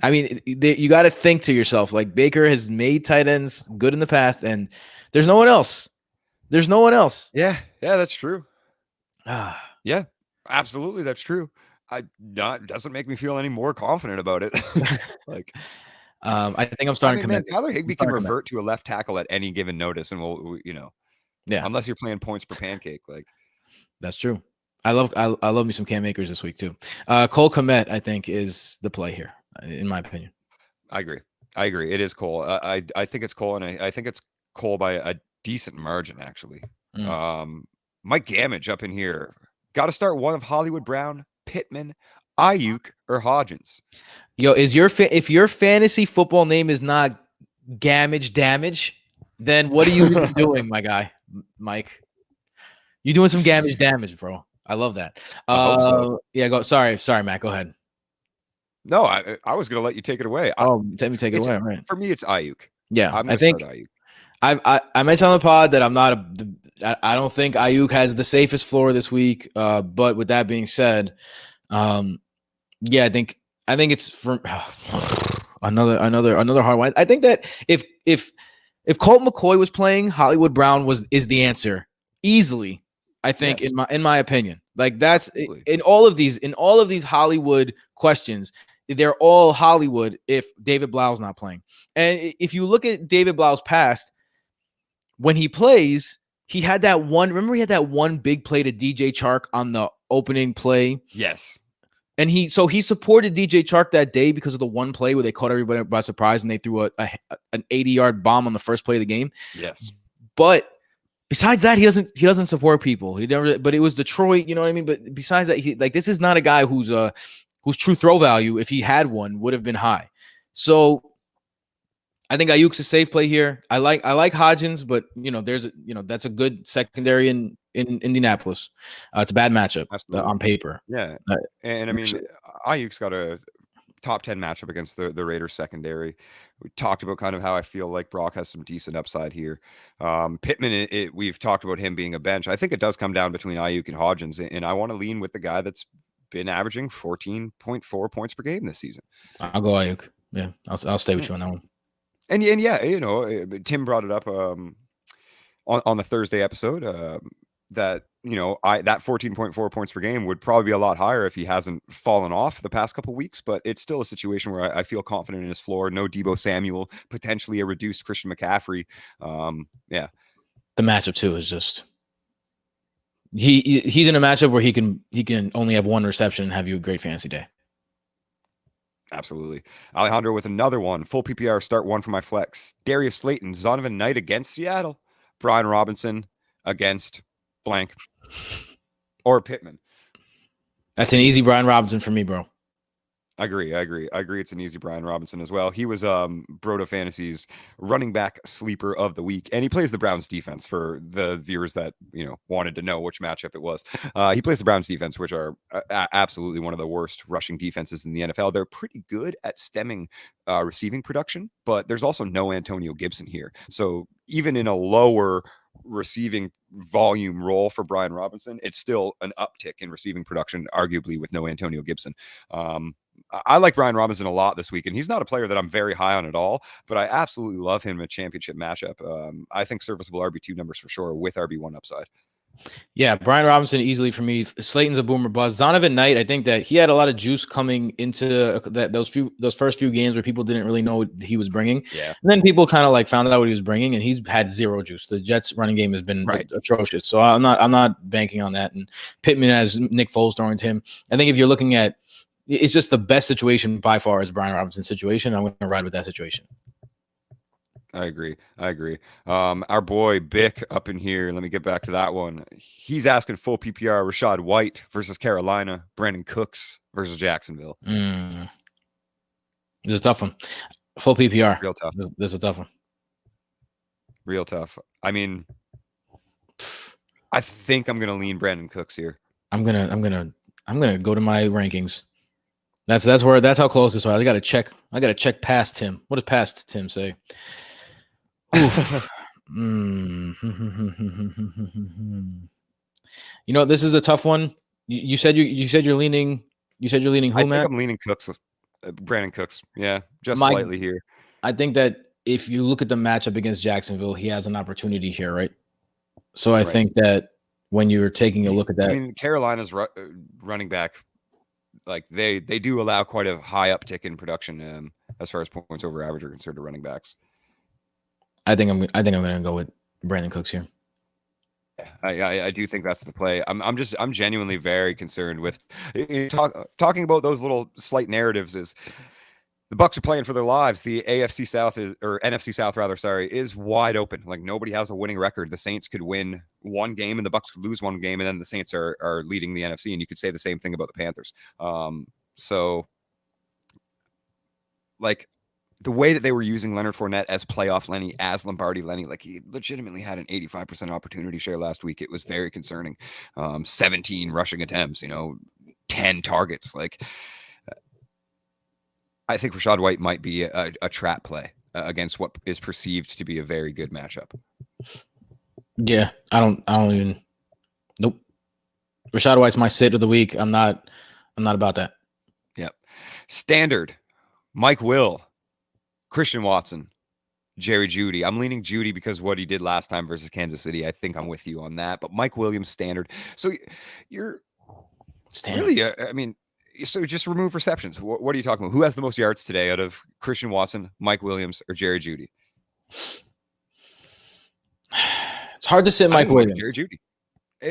I mean, you got to think to yourself, like Baker has made tight ends good in the past, and there's no one else. There's no one else. Yeah, that's true. Yeah, absolutely, that's true. Doesn't make me feel any more confident about it. Like, I think I'm starting. Tyler Higbee can revert to a left tackle at any given notice, and we'll yeah, unless you're playing points per pancake, like that's true. I love me some Cam Akers this week too. Cole Kmet, I think, is the play here, in my opinion. I agree. It is Cole. I think it's Cole, and I think it's Cole by a decent margin, actually. Mike Gamage up in here. Got to start one of Hollywood Brown, Pittman, Ayuk, or Hodgins. Yo, if your fantasy football name is not Gamage Damage, then what are you doing, my guy, Mike? You're doing some Gamage damage, bro. I love that. I hope so. Yeah, go. Sorry, Matt. Go ahead. No, I was gonna let you take it away. Let me take it away. Right. For me, it's Ayuk. Yeah, I think Ayuk. I mentioned on the pod that I'm not I don't think Ayuk has the safest floor this week. But with that being said, yeah, I think it's for another hard one. I think that if Colt McCoy was playing, Hollywood Brown is the answer easily. I think in my opinion, like that's in all of these Hollywood questions, they're all Hollywood if David Blau's not playing. And if you look at David Blau's past, when he plays, he had that one. Remember, he had that one big play to DJ Chark on the opening play. Yes. And he supported DJ Chark that day because of the one play where they caught everybody by surprise and they threw an 80-yard bomb on the first play of the game. Yes. But besides that, he doesn't support people. He never. But it was Detroit, you know what I mean. But besides that, this is not a guy whose true throw value, if he had one, would have been high. So I think Ayuk's a safe play here. I like Hodgins, but that's a good secondary in Indianapolis. It's a bad matchup on paper. Yeah, and I mean Ayuk's got a top 10 matchup against the Raiders secondary. We talked about kind of how I feel like Brock has some decent upside here. Pittman, we've talked about him being a bench. I think it does come down between Ayuk and Hodgins, and I want to lean with the guy that's been averaging 14.4 points per game this season. I'll go Ayuk. Yeah, I'll stay with you on that one. And yeah, Tim brought it up on the Thursday episode that that 14.4 points per game would probably be a lot higher if he hasn't fallen off the past couple weeks, but it's still a situation where I feel confident in his floor. No Deebo Samuel, potentially a reduced Christian McCaffrey. Yeah, the matchup too is just he's in a matchup where he can only have one reception and have you a great fantasy day. Absolutely. Alejandro with another one. Full PPR start one for my flex. Darius Slayton, Zonovan Knight against Seattle. Brian Robinson against blank. Or Pittman. That's an easy Brian Robinson for me, bro. I agree. It's an easy Brian Robinson as well. He was Broto Fantasy's running back sleeper of the week, and he plays the Browns defense for the viewers that wanted to know which matchup it was. He plays the Browns defense, which are absolutely one of the worst rushing defenses in the NFL. They're pretty good at stemming receiving production, but there's also no Antonio Gibson here. So even in a lower receiving volume role for Brian Robinson, it's still an uptick in receiving production, arguably with no Antonio Gibson. I like Brian Robinson a lot this week, and he's not a player that I'm very high on at all, but I absolutely love him in a championship matchup. I think serviceable RB2 numbers for sure with RB1 upside. Yeah, Brian Robinson easily for me. Slayton's a boomer buzz. Zonovan Knight, I think that he had a lot of juice coming into those first few games where people didn't really know what he was bringing. Yeah. And then people kind of like found out what he was bringing, and he's had zero juice. The Jets running game has been atrocious. So I'm not banking on that. And Pittman has Nick Foles throwing to him. I think if you're looking at, it's just the best situation by far is Brian Robinson's situation. I'm going to ride with that situation. I agree. I agree. Our boy Bick up in here. Let me get back to that one. He's asking full PPR Rachaad White versus Carolina, Brandon Cooks versus Jacksonville. This is a tough one. Full PPR. Real tough. This is a tough one. Real tough. I mean, I think I'm gonna lean Brandon Cooks here. I'm gonna go to my rankings. That's how close this are. I gotta check past Tim. What does past Tim say? Oof. You know, this is a tough one. You said you're leaning. You said you're leaning who, I think Matt? I'm leaning Cooks, Brandon Cooks. Yeah, just slightly here. I think that if you look at the matchup against Jacksonville, he has an opportunity here, right? So I think that when you're taking a look at that, I mean, Carolina's running back, like they do allow quite a high uptick in production as far as points over average are concerned to running backs. I think I'm going to go with Brandon Cooks here. I do think that's the play. I'm genuinely very concerned with talking about those little slight narratives. Is the Bucs are playing for their lives. The AFC South or NFC South rather, is wide open. Like nobody has a winning record. The Saints could win one game and the Bucs could lose one game, and then the Saints are leading the NFC. And you could say the same thing about the Panthers. So like the way that they were using Leonard Fournette as playoff Lenny, as Lombardi Lenny, like he legitimately had an 85% opportunity share last week. It was very concerning. 17 rushing attempts, 10 targets. Like I think Rachaad White might be a trap play against what is perceived to be a very good matchup. Yeah, I don't even. Nope. Rachaad White's my sit of the week. I'm not about that. Yep. Standard. Mike Will, Christian Watson, Jerry Jeudy. I'm leaning Jeudy because what he did last time versus Kansas City. I think I'm with you on that. But Mike Williams standard. So you're standard. Really, I mean. So just remove receptions. What are you talking about? Who has the most yards today out of Christian Watson, Mike Williams, or Jerry Jeudy? It's hard to sit Mike Williams. Jerry Jeudy.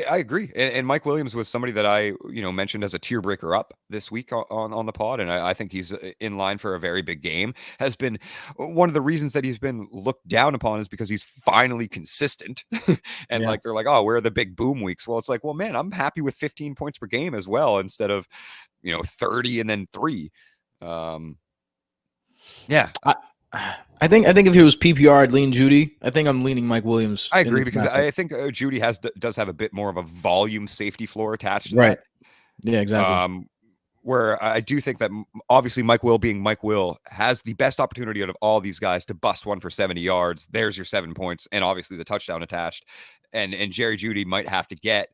I agree. And Mike Williams was somebody that I, mentioned as a tier breaker up this week on the pod. And I think he's in line for a very big game. Has been one of the reasons that he's been looked down upon is because he's finally consistent. And like, they're like, oh, where are the big boom weeks? Well, it's like, well, man, I'm happy with 15 points per game as well, instead of, 30 and then 3. Yeah. I think if he was PPR, I'd lean Jeudy. I think I'm leaning Mike Williams. I agree because I think Jeudy does have a bit more of a volume safety floor attached to that. Yeah, exactly. Where I do think that obviously Mike Will being Mike Will has the best opportunity out of all these guys to bust one for 70 yards. There's your 7 points and obviously the touchdown attached. And Jerry Jeudy might have to get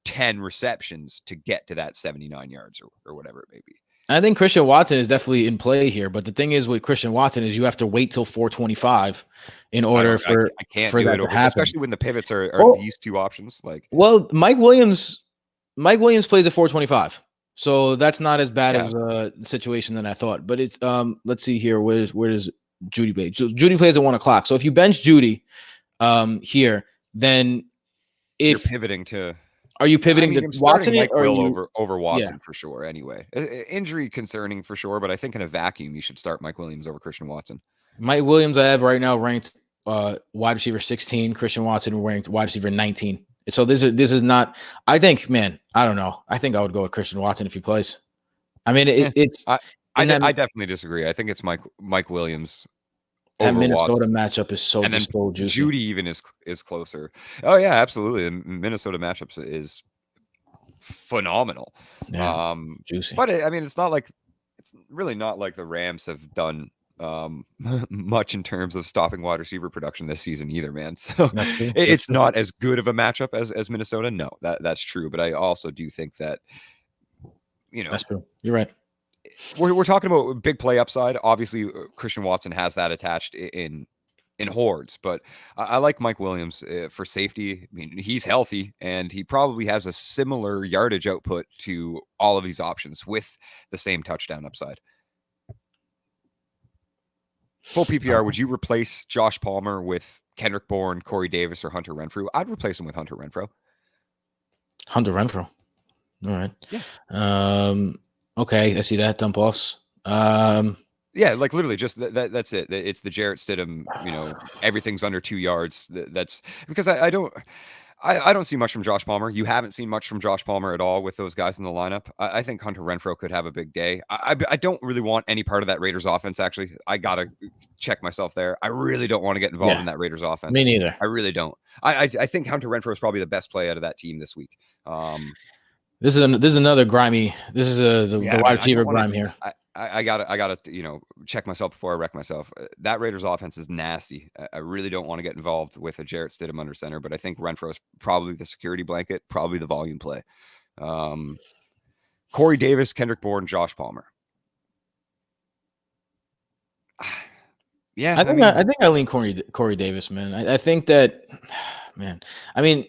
10 receptions to get to that 79 yards or whatever it may be. I think Christian Watson is definitely in play here, but the thing is with Christian Watson is you have to wait till 425 in order for that to happen. Especially when the pivots are these two options. Like, well, Mike Williams plays at 425, so that's not as bad as a situation than I thought. But it's let's see here, where does Jeudy play? Jeudy plays at 1:00. So if you bench Jeudy here, then you're pivoting to. Are you pivoting to Watson Mike Will over Watson for sure? Anyway, injury concerning for sure, but I think in a vacuum you should start Mike Williams over Christian Watson. Mike Williams, I have right now ranked wide receiver 16. Christian Watson ranked wide receiver 19. So this is not. I think, man, I don't know. I think I would go with Christian Watson if he plays. I mean, it's. I definitely disagree. I think it's Mike Williams. That Minnesota matchup is so juicy. Jeudy even is closer. Oh yeah, absolutely. The Minnesota matchup is phenomenal. Yeah, juicy. But it's really not like the Rams have done much in terms of stopping wide receiver production this season either, man. So it's not as good of a matchup as Minnesota. No, that's true. But I also do think that that's true. You're right. We're talking about big play upside. Obviously, Christian Watson has that attached in hordes, but I like Mike Williams for safety. I mean, he's healthy and he probably has a similar yardage output to all of these options with the same touchdown upside. Full PPR, would you replace Josh Palmer with Kendrick Bourne, Corey Davis, or Hunter Renfrow? I'd replace him with Hunter Renfrow. Hunter Renfrow. All right. Yeah. Okay, I see that. Dump offs. I Yeah, like literally just that's it. It's the Jarrett Stidham, everything's under 2 yards. That's because I don't see much from Josh Palmer. You haven't seen much from Josh Palmer at all with those guys in the lineup. I think Hunter Renfrow could have a big day. I don't really want any part of that Raiders offense, actually. I got to check myself there. I really don't want to get involved in that Raiders offense. Me neither. I really don't. I think Hunter Renfrow is probably the best play out of that team this week. This is another grimy. This is the wide receiver grime here. I gotta check myself before I wreck myself. That Raiders offense is nasty. I really don't want to get involved with a Jarrett Stidham under center, but I think Renfrow is probably the security blanket, probably the volume play. Corey Davis, Kendrick Bourne, Josh Palmer. Yeah, I think I lean Corey Davis, man. I think that, man. I mean,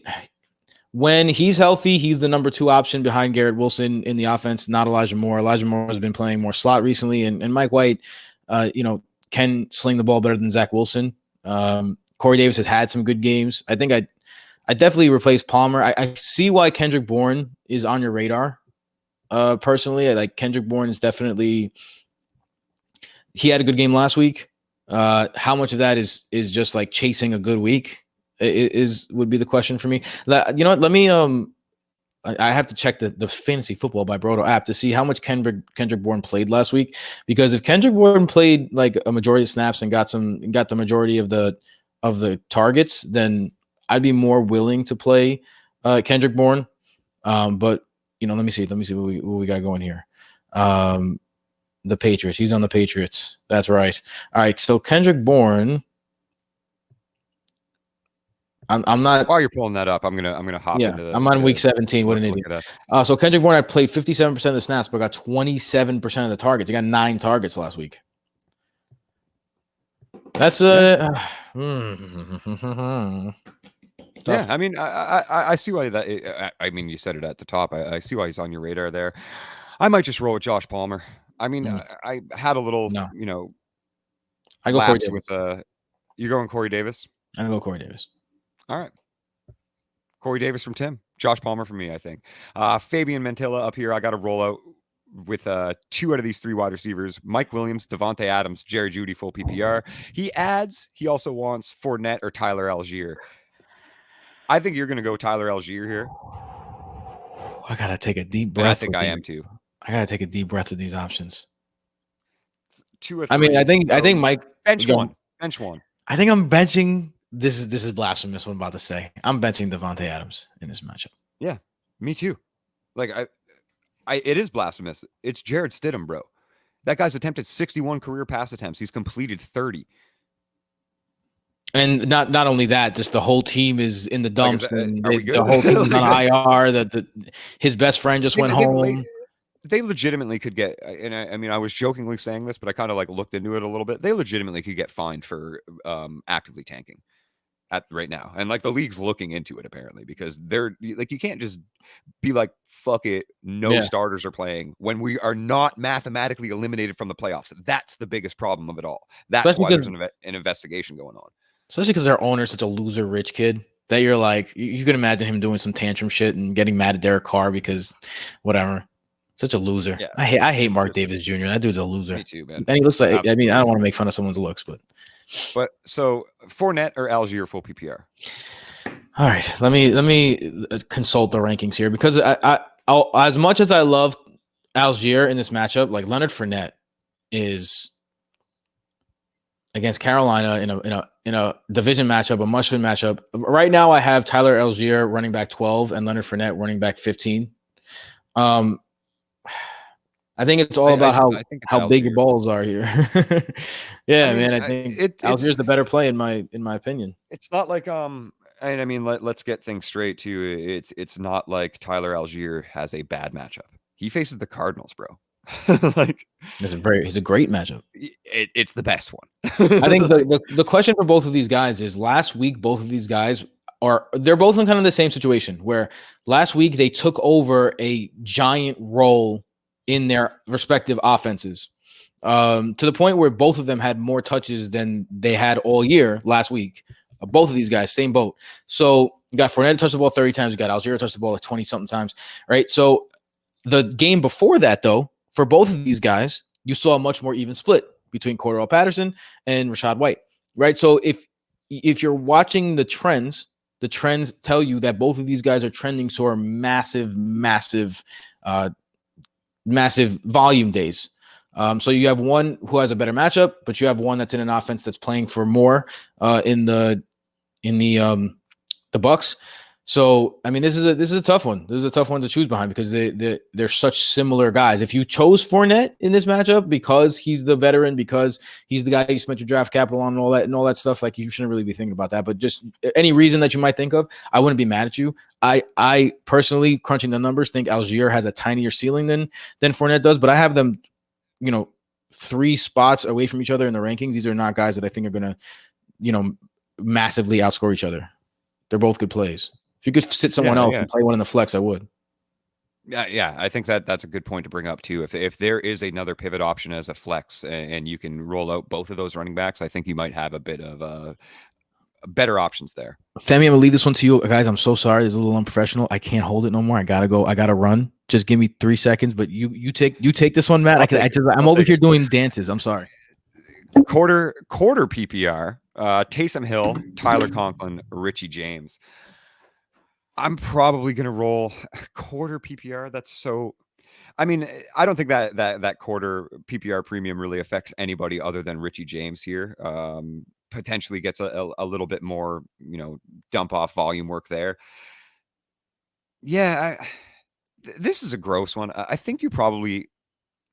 when he's healthy, he's the number 2 option behind Garrett Wilson in the offense, not Elijah Moore. Elijah Moore has been playing more slot recently, and Mike White, can sling the ball better than Zach Wilson. Corey Davis has had some good games. I think I definitely replace Palmer. I see why Kendrick Bourne is on your radar. Personally, I like Kendrick Bourne is definitely. He had a good game last week. How much of that is just like chasing a good week? Would be the question for me. You know what? Let me I have to check the fantasy football by Brodo app to see how much Kendrick Bourne played last week. Because if Kendrick Bourne played like a majority of snaps and got the majority of the targets, then I'd be more willing to play Kendrick Bourne. But let me see what we got going here. The Patriots. He's on the Patriots. That's right. All right. So Kendrick Bourne. I'm not. While you're pulling that up, I'm gonna hop into. I'm on week 17. What an idiot. So Kendrick Bourne had played 57% of the snaps, but got 27% of the targets. He got 9 targets last week. That's yeah. I mean, I see why that. I mean, you said it at the top. I see why he's on your radar there. I might just roll with Josh Palmer. I mean, I had a little, I go Corey Davis. With you going Corey Davis? I go Corey Davis. All right. Corey Davis from Tim. Josh Palmer from me, I think. Fabian Mantilla up here. I got to roll out with 2 out of these 3 wide receivers. Mike Williams, Devontae Adams, Jerry Jeudy, full PPR. He also wants Fournette or Tyler Algier. I think you're going to go Tyler Algier here. I got to take a deep breath. I think I am too. I got to take a deep breath with these options. 2 or 3. I mean, I think Mike. Bench one. I think I'm benching. This is blasphemous what I'm about to say. I'm benching Devontae Adams in this matchup. Yeah, me too. Like it is blasphemous. It's Jarrett Stidham, bro. That guy's attempted 61 career pass attempts. He's completed 30. And not only that, just the whole team is in the dumps. The whole team is on IR. His best friend just went home. They legitimately could get, and I mean, I was jokingly saying this, but I kind of like looked into it a little bit. They legitimately could get fined for actively tanking right now, and like the league's looking into it apparently, because they're like, you can't just be like, fuck it, starters are playing when we are not mathematically eliminated from the playoffs. That's the biggest problem of it all. That's why there's an investigation going on. Especially because their owner's such a loser rich kid that you're like, you can imagine him doing some tantrum shit and getting mad at Derek Carr because whatever. Such a loser. Yeah. I hate Mark Davis Jr. That dude's a loser. Me too, man. And he looks like, I mean, I don't want to make fun of someone's looks, but so Fournette or Algier full PPR? All right, let me consult the rankings here, because I'll, as much as I love Algier in this matchup, like Leonard Fournette is against Carolina in a division matchup, a must-win matchup. Right now, I have Tyler Algier running back 12 and Leonard Fournette running back 15. I think it's all about how big your balls are here. Yeah, man. I think Algier's the better play in my opinion. It's not like and I mean, let's get things straight too. It's not like Tyler Algier has a bad matchup. He faces the Cardinals, bro. Like he's a great matchup. It's the best one. I think the question for both of these guys is, last week both of these guys they're both in kind of the same situation, where last week they took over a giant role in their respective offenses, to the point where both of them had more touches than they had all year last week. Both of these guys, same boat. So you got Fournette touch the ball 30 times. You got Algier touch the ball like 20 something times, right? So the game before that, though, for both of these guys, you saw a much more even split between Cordell Patterson and Rachaad White, right? So if you're watching the trends tell you that both of these guys are trending toward massive volume days. So you have one who has a better matchup, but you have one that's in an offense that's playing for more in the Bucks. So I mean, this is a tough one. This is a tough one to choose behind because they're such similar guys. If you chose Fournette in this matchup because he's the veteran, because he's the guy you spent your draft capital on and all that stuff, like you shouldn't really be thinking about that. But just any reason that you might think of, I wouldn't be mad at you. I personally, crunching the numbers, think Algier has a tinier ceiling than Fournette does, but I have them, 3 spots away from each other in the rankings. These are not guys that I think are going to, massively outscore each other. They're both good plays. If you could sit someone else and play one in the flex, I would. Yeah, I think that's a good point to bring up too. If there is another pivot option as a flex and you can roll out both of those running backs, I think you might have a bit of better options there. Femi, I'm gonna leave this one to you guys. I'm so sorry. It's a little unprofessional. I can't hold it no more. I gotta go. I gotta run. Just give me 3 seconds. But you take this one, Matt. I'm over here doing dances. I'm sorry. Quarter PPR. Taysom Hill, Tyler Conklin, Richie James. I'm probably going to roll quarter PPR. That's so, I mean, I don't think that quarter PPR premium really affects anybody other than Richie James here. Potentially gets a little bit more, dump off volume work there. Yeah, this is a gross one. I think you probably,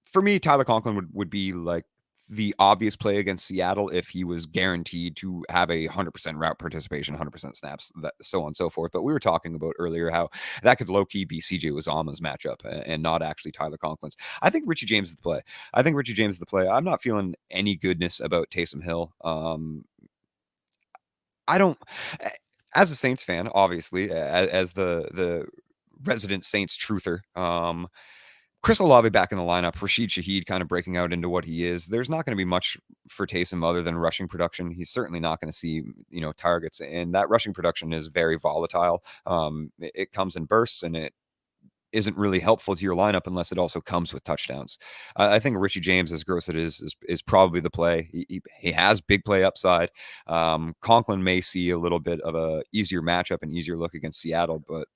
for me, Tyler Conklin would be like the obvious play against Seattle if he was guaranteed to have 100% route participation, 100% snaps, so on and so forth. But we were talking about earlier how that could low-key be CJ Uzomah's matchup and not actually Tyler Conklin's. I think Richie James is the play. I'm not feeling any goodness about Taysom Hill. I don't, as a Saints fan, obviously, as the resident Saints truther, Chris Olave back in the lineup, Rashid Shaheed kind of breaking out into what he is. There's not going to be much for Taysom other than rushing production. He's certainly not going to see, targets, and that rushing production is very volatile. It comes in bursts, and it isn't really helpful to your lineup unless it also comes with touchdowns. I think Richie James, as gross as it is probably the play. He has big play upside. Conklin may see a little bit of a easier matchup and easier look against Seattle, but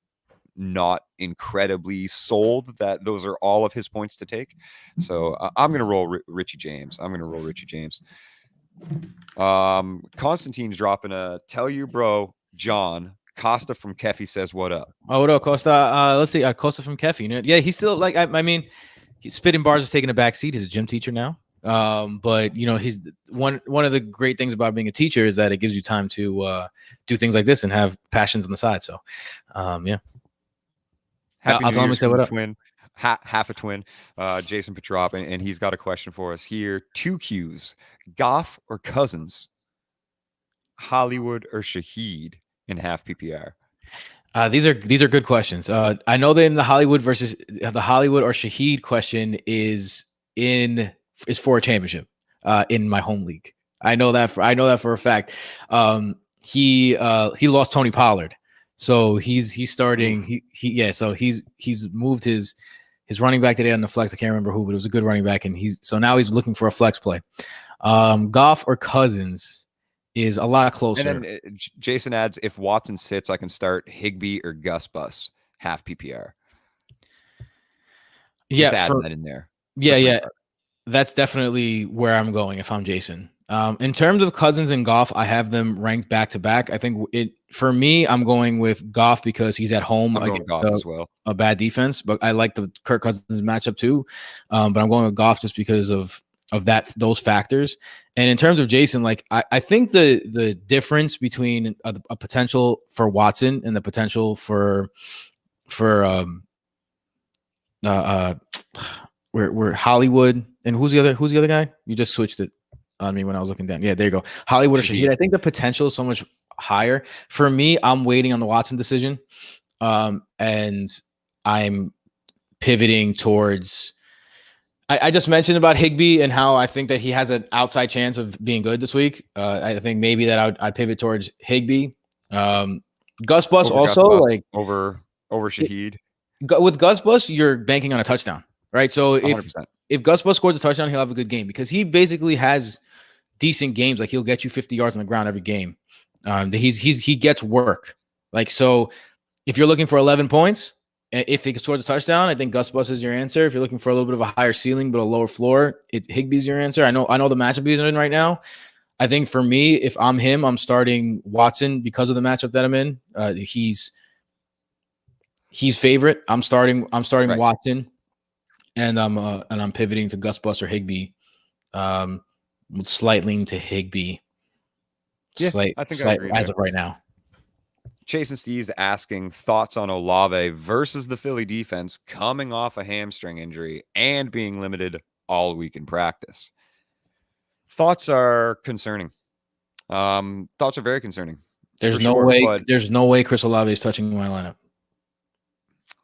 not incredibly sold that those are all of his points to take. So I'm going to roll Richie James. Constantine's dropping a tell you, bro, John. Costa from Keffy says, what up? Oh, what up, Costa? Let's see. Costa from Keffy. Yeah, he's still like, I mean, he's spitting bars is taking a back seat. He's a gym teacher now. But he's one of the great things about being a teacher is that it gives you time to do things like this and have passions on the side. So, yeah. Happy New Year's to the twin, half a twin, Jason Petrop, and he's got a question for us here. 2 Qs, Goff or Cousins, Hollywood or Shaheed in half PPR. These are good questions. I know that in the Hollywood or Shaheed question is for a championship in my home league. I know that for a fact. He lost Tony Pollard. So he's starting. So he's moved his running back today on the flex. I can't remember who, but it was a good running back, and now he's looking for a flex play. Goff or Cousins is a lot closer. And then Jason adds, if Watson sits, I can start Higbee or Gus Bus half PPR. Just adding that in there. Yeah. That's definitely where I'm going if I'm Jason. In terms of Cousins and Goff, I have them ranked back to back. I think for me, I'm going with Goff because he's at home against a bad defense, but I like the Kirk Cousins matchup too. But I'm going with Goff just because of those factors. And in terms of Jason, like I think the difference between a potential for Watson and the potential for where Hollywood and who's the other guy? You just switched it on me when I was looking down. Yeah, there you go. Hollywood or Shaheed. I think the potential is so much higher. For me, I'm waiting on the Watson decision. And I'm pivoting towards I just mentioned about Higbee and how I think that he has an outside chance of being good this week. I think maybe that I'd pivot towards Higbee. Gus Bus also over Shaheed. With Gus Bus, you're banking on a touchdown. right? So 100%. if Gus Bus scores a touchdown, he'll have a good game because he basically has decent games. Like he'll get you 50 yards on the ground every game. He gets work. Like so, if you're looking for 11 points, if he scores a touchdown, I think Gus Bus is your answer. If you're looking for a little bit of a higher ceiling but a lower floor, Higbee's your answer. I know the matchup he's in right now. I think for me, if I'm him, I'm starting Watson because of the matchup that I'm in. He's favorite. I'm starting right. Watson, and I'm pivoting to Gus Bus or Higbee. Slight lean to Higbee. Yeah, I think I agree as of right now. Chase and Steve's asking thoughts on Olave versus the Philly defense coming off a hamstring injury and being limited all week in practice. Thoughts are concerning. Thoughts are very concerning. There's no way Chris Olave is touching my lineup.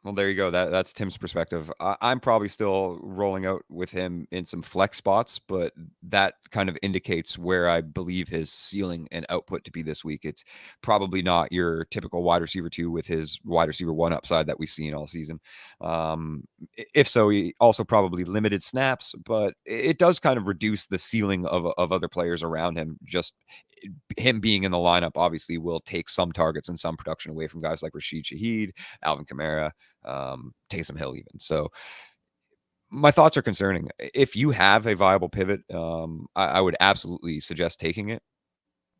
Well, there you go. That's Tim's perspective. I'm probably still rolling out with him in some flex spots, but that kind of indicates where I believe his ceiling and output to be this week. It's probably not your typical wide receiver 2 with his wide receiver 1 upside that we've seen all season. If so, he also probably limited snaps, but it does kind of reduce the ceiling of other players around him. Just him being in the lineup obviously will take some targets and some production away from guys like Rashid Shaheed, Alvin Kamara, Taysom Hill even. So my thoughts are concerning. If you have a viable pivot, I would absolutely suggest taking it.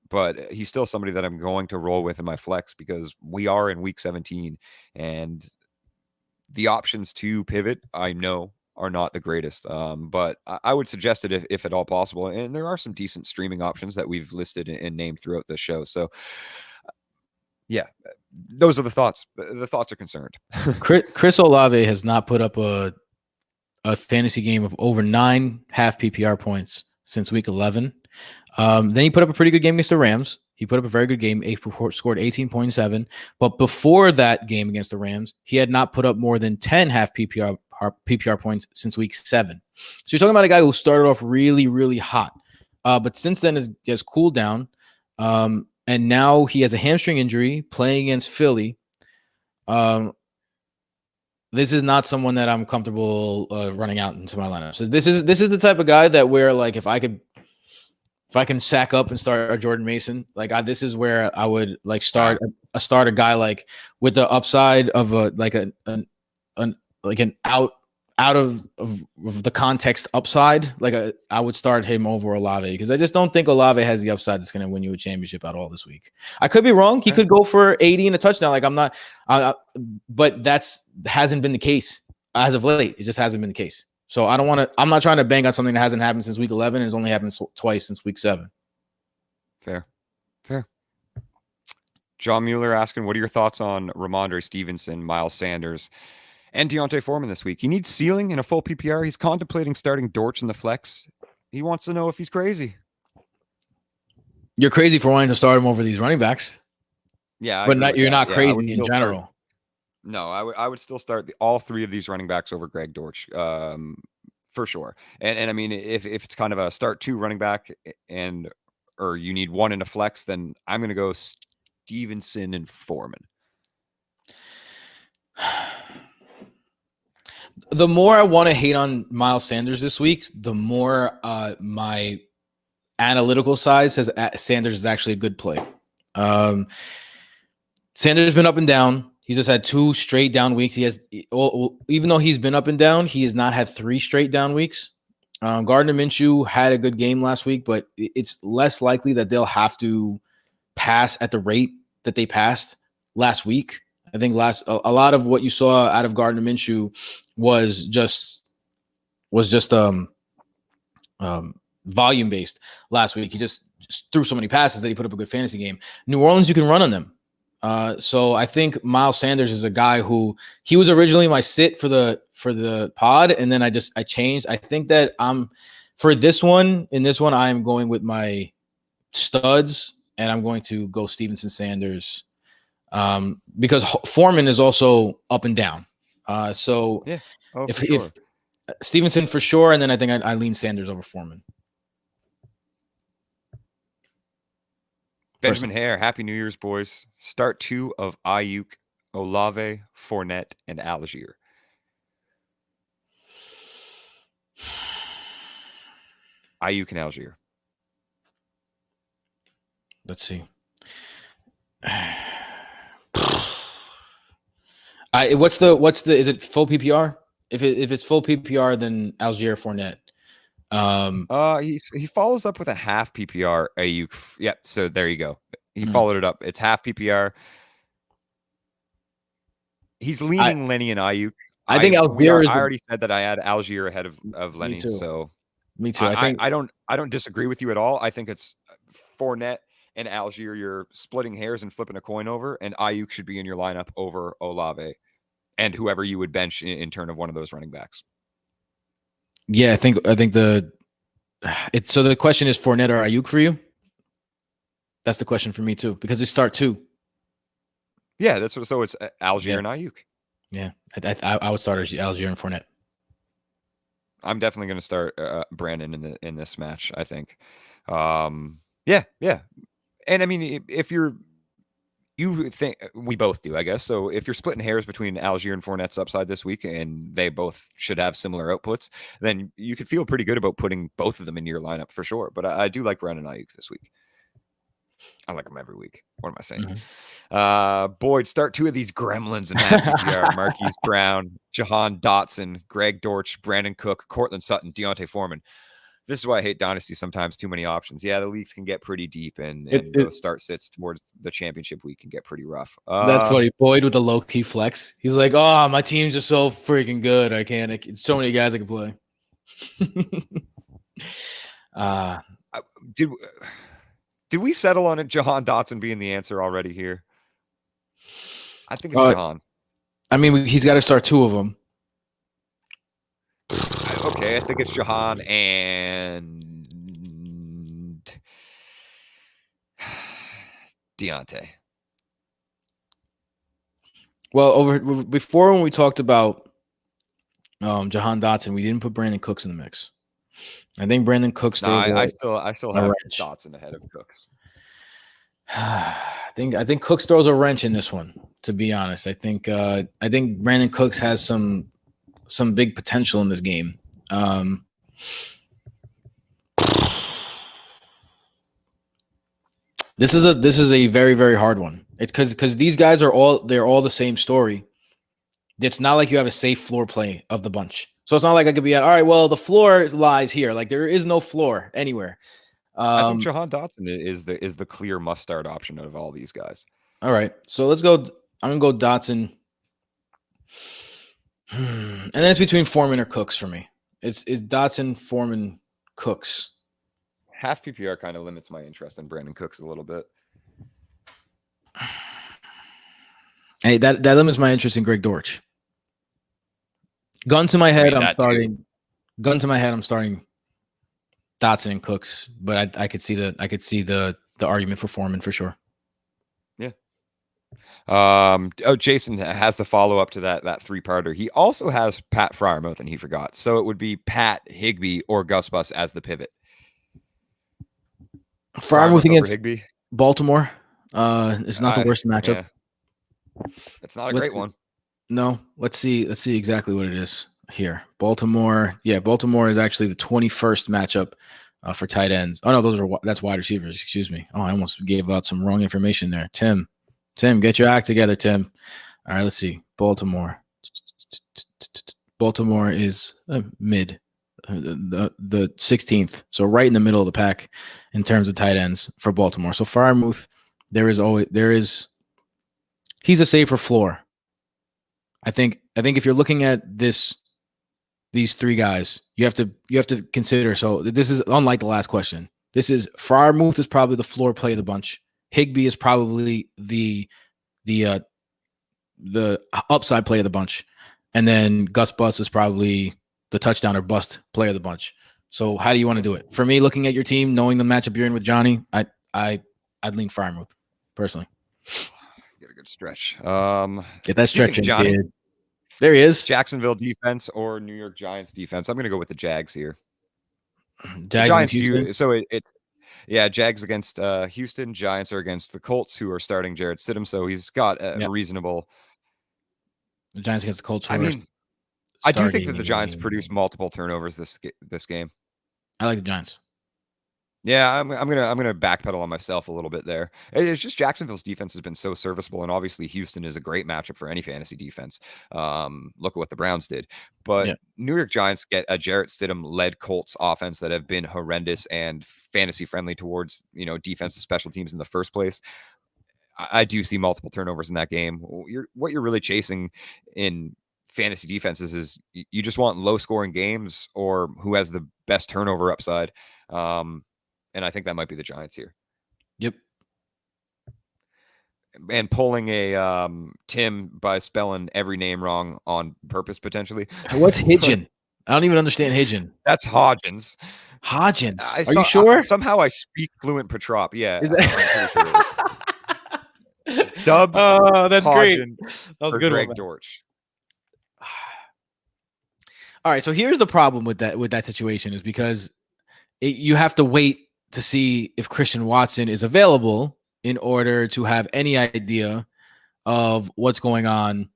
But he's still somebody that I'm going to roll with in my flex because we are in week 17 and the options to pivot, I know, are not the greatest. But I would suggest it if at all possible. And there are some decent streaming options that we've listed and named throughout the show. So yeah, those are the thoughts. The thoughts are concerned. Chris Olave has not put up a fantasy game of over 9 half PPR points since week 11. Then he put up a pretty good game against the Rams. He put up a very good game. Scored 18.7. But before that game against the Rams, he had not put up more than 10 half PPR points since week 7. So you're talking about a guy who started off really, really hot. But since then has cooled down. And now he has a hamstring injury playing against Philly. This is not someone that I'm comfortable running out into my lineup. So this is the type of guy that where like if I can sack up and start a Jordan Mason, like this is where I would like start a guy like with the upside of an out of the context upside. Like I would start him over Olave because I just don't think Olave has the upside that's going to win you a championship at all this week. I could be wrong. He could go for 80 and a touchdown. Like I'm not, but hasn't been the case as of late. It just hasn't been the case. So I'm not trying to bang on something that hasn't happened since week 11 and it's only happened twice since week 7. Fair. John Mueller asking, what are your thoughts on Ramondre Stevenson, Miles Sanders, and Deontay Foreman this week? He needs ceiling in a full PPR. He's contemplating starting Dortch in the flex. He wants to know if he's crazy. You're crazy for wanting to start him over these running backs. Yeah, but you're not crazy in general. No, I would still start all 3 of these running backs over Greg Dortch, for sure. And I mean, if it's kind of a start 2 running back or you need 1 in a flex, then I'm going to go Stevenson and Foreman. The more I want to hate on Miles Sanders this week, the more my analytical side says Sanders is actually a good play. Sanders has been up and down. He's just had 2 straight down weeks. He has, even though he's been up and down, he has not had 3 straight down weeks. Gardner Minshew had a good game last week, but it's less likely that they'll have to pass at the rate that they passed last week. I think a lot of what you saw out of Gardner Minshew was just volume based last week. He just threw so many passes that he put up a good fantasy game. New Orleans, you can run on them. So I think Miles Sanders is a guy who he was originally my sit for the pod, and then I changed. I think that for this one, I am going with my studs, and I'm going to go Stevenson Sanders, because Foreman is also up and down. So yeah, if Stevenson for sure, and then I think I lean Sanders over Foreman. Benjamin Hare, Happy New Year's, boys. Start 2 of Ayuk, Olave, Fournette, and Algier. Ayuk and Algier. Let's see. What's the is it full PPR? If it's full PPR, then Algier Fournette. He follows up with a half PPR Ayuk. Yep. So there you go. He followed it up. It's half PPR. He's leaning Lenny and Ayuk. I think Algier I already said that I had Algier ahead of Lenny. Me too. So me too. I don't disagree with you at all. I think it's Fournette and Algier. You're splitting hairs and flipping a coin over, and Ayuk should be in your lineup over Olave and whoever you would bench in turn of one of those running backs. Yeah, I think the question is Fournette or Ayuk for you? That's the question for me too, because they start two. Yeah, that's what. So it's Algier and Ayuk. Yeah, I would start Algier and Fournette. I'm definitely going to start Brandon in this match. I think. Yeah. And I mean, if you think we both do, I guess. So if you're splitting hairs between Algier and Fournette's upside this week, and they both should have similar outputs, then you could feel pretty good about putting both of them in your lineup for sure. But I do like Brandon Ayuk this week. I like him every week. What am I saying? Boyd, start two of these gremlins in half PPR. Marquise Brown, Jahan Dotson, Greg Dortch, Brandon Cook, Cortland Sutton, Deontay Foreman. This is why I hate Dynasty sometimes. Too many options. Yeah, the leagues can get pretty deep, and those start sits towards the championship week can get pretty rough. That's funny. Boyd with the low-key flex. He's like, oh, my teams are so freaking good. It's so many guys I can play. Did we settle on it, Jahan Dotson being the answer already here? I think it's Jahan. I mean, he's got to start two of them. Okay, I think it's Jahan and Deontay. Well, before when we talked about Jahan Dotson, we didn't put Brandon Cooks in the mix. I think Brandon Cooks. No, I still have Dotson ahead of Cooks. I think Cooks throws a wrench in this one. To be honest, I think Brandon Cooks has some big potential in this game. This is a very, very hard one. It's because these guys they're all the same story. It's not like you have a safe floor play of the bunch. So it's not like I could be all right, well, the floor lies here. Like there is no floor anywhere. I think Jahan Dotson is the clear must-start option of all these guys. All right. So let's go. I'm going to go Dotson. And then it's between Foreman or Cooks for me. It's Dotson, Foreman, Cooks. Half PPR kind of limits my interest in Brandon Cooks a little bit. Hey, that limits my interest in Greg Dortch. Gun to my head, I'm starting Dotson and Cooks, but I could see the argument for Foreman for sure. Yeah. Jason has the follow-up to that 3-parter. He also has Pat Freiermuth, and he forgot. So it would be Pat, Higbee, or Gus Bus as the pivot. Freiermuth against Higbee. Baltimore. It's not the worst matchup. Yeah. It's not a great one. No, let's see exactly what it is here. Baltimore. Yeah, Baltimore is actually the 21st matchup for tight ends. Oh no, that's wide receivers. Excuse me. Oh, I almost gave out some wrong information there. Tim, get your act together, Tim. All right, let's see. Baltimore. Baltimore is mid, the 16th, so right in the middle of the pack in terms of tight ends for Baltimore. So Freiermuth, he's a safer floor. I think if you're looking at these three guys, you have to consider. So this is unlike the last question. This is Freiermuth is probably the floor play of the bunch. Higbee is probably the upside play of the bunch, and then Gus Bus is probably the touchdown or bust play of the bunch. So how do you want to do it? For me, looking at your team, knowing the matchup you're in with Johnny, I'd lean Freiermuth personally. Get a good stretch. Get that stretch in, Johnny. Kid. There he is. Jacksonville defense or New York Giants defense. I'm going to go with the Jags here. Giants Jags against Houston. Giants are against the Colts, who are starting Jarrett Stidham. So he's got a reasonable. The Giants against the Colts. I do think that the Giants produce multiple turnovers this game. I like the Giants. Yeah, I'm gonna backpedal on myself a little bit there. It's just Jacksonville's defense has been so serviceable, and obviously Houston is a great matchup for any fantasy defense. Look at what the Browns did, but Yeah. New York Giants get a Jarrett Stidham led Colts offense that have been horrendous and fantasy friendly towards defensive special teams in the first place. I do see multiple turnovers in that game. What you're really chasing in fantasy defenses is you just want low scoring games or who has the best turnover upside. And I think that might be the Giants here. Yep. And pulling a Tim by spelling every name wrong on purpose potentially. What's Hidgen? I don't even understand Hidgen. That's Hodgins. Hodgins. Are you sure? Somehow I speak fluent Petrop. Yeah. Is that- Dubs. Oh, that's great. Hodgin, That was or a good Greg one. Dortch. All right, so here's the problem with that situation is because you have to wait to see if Christian Watson is available in order to have any idea of what's going on,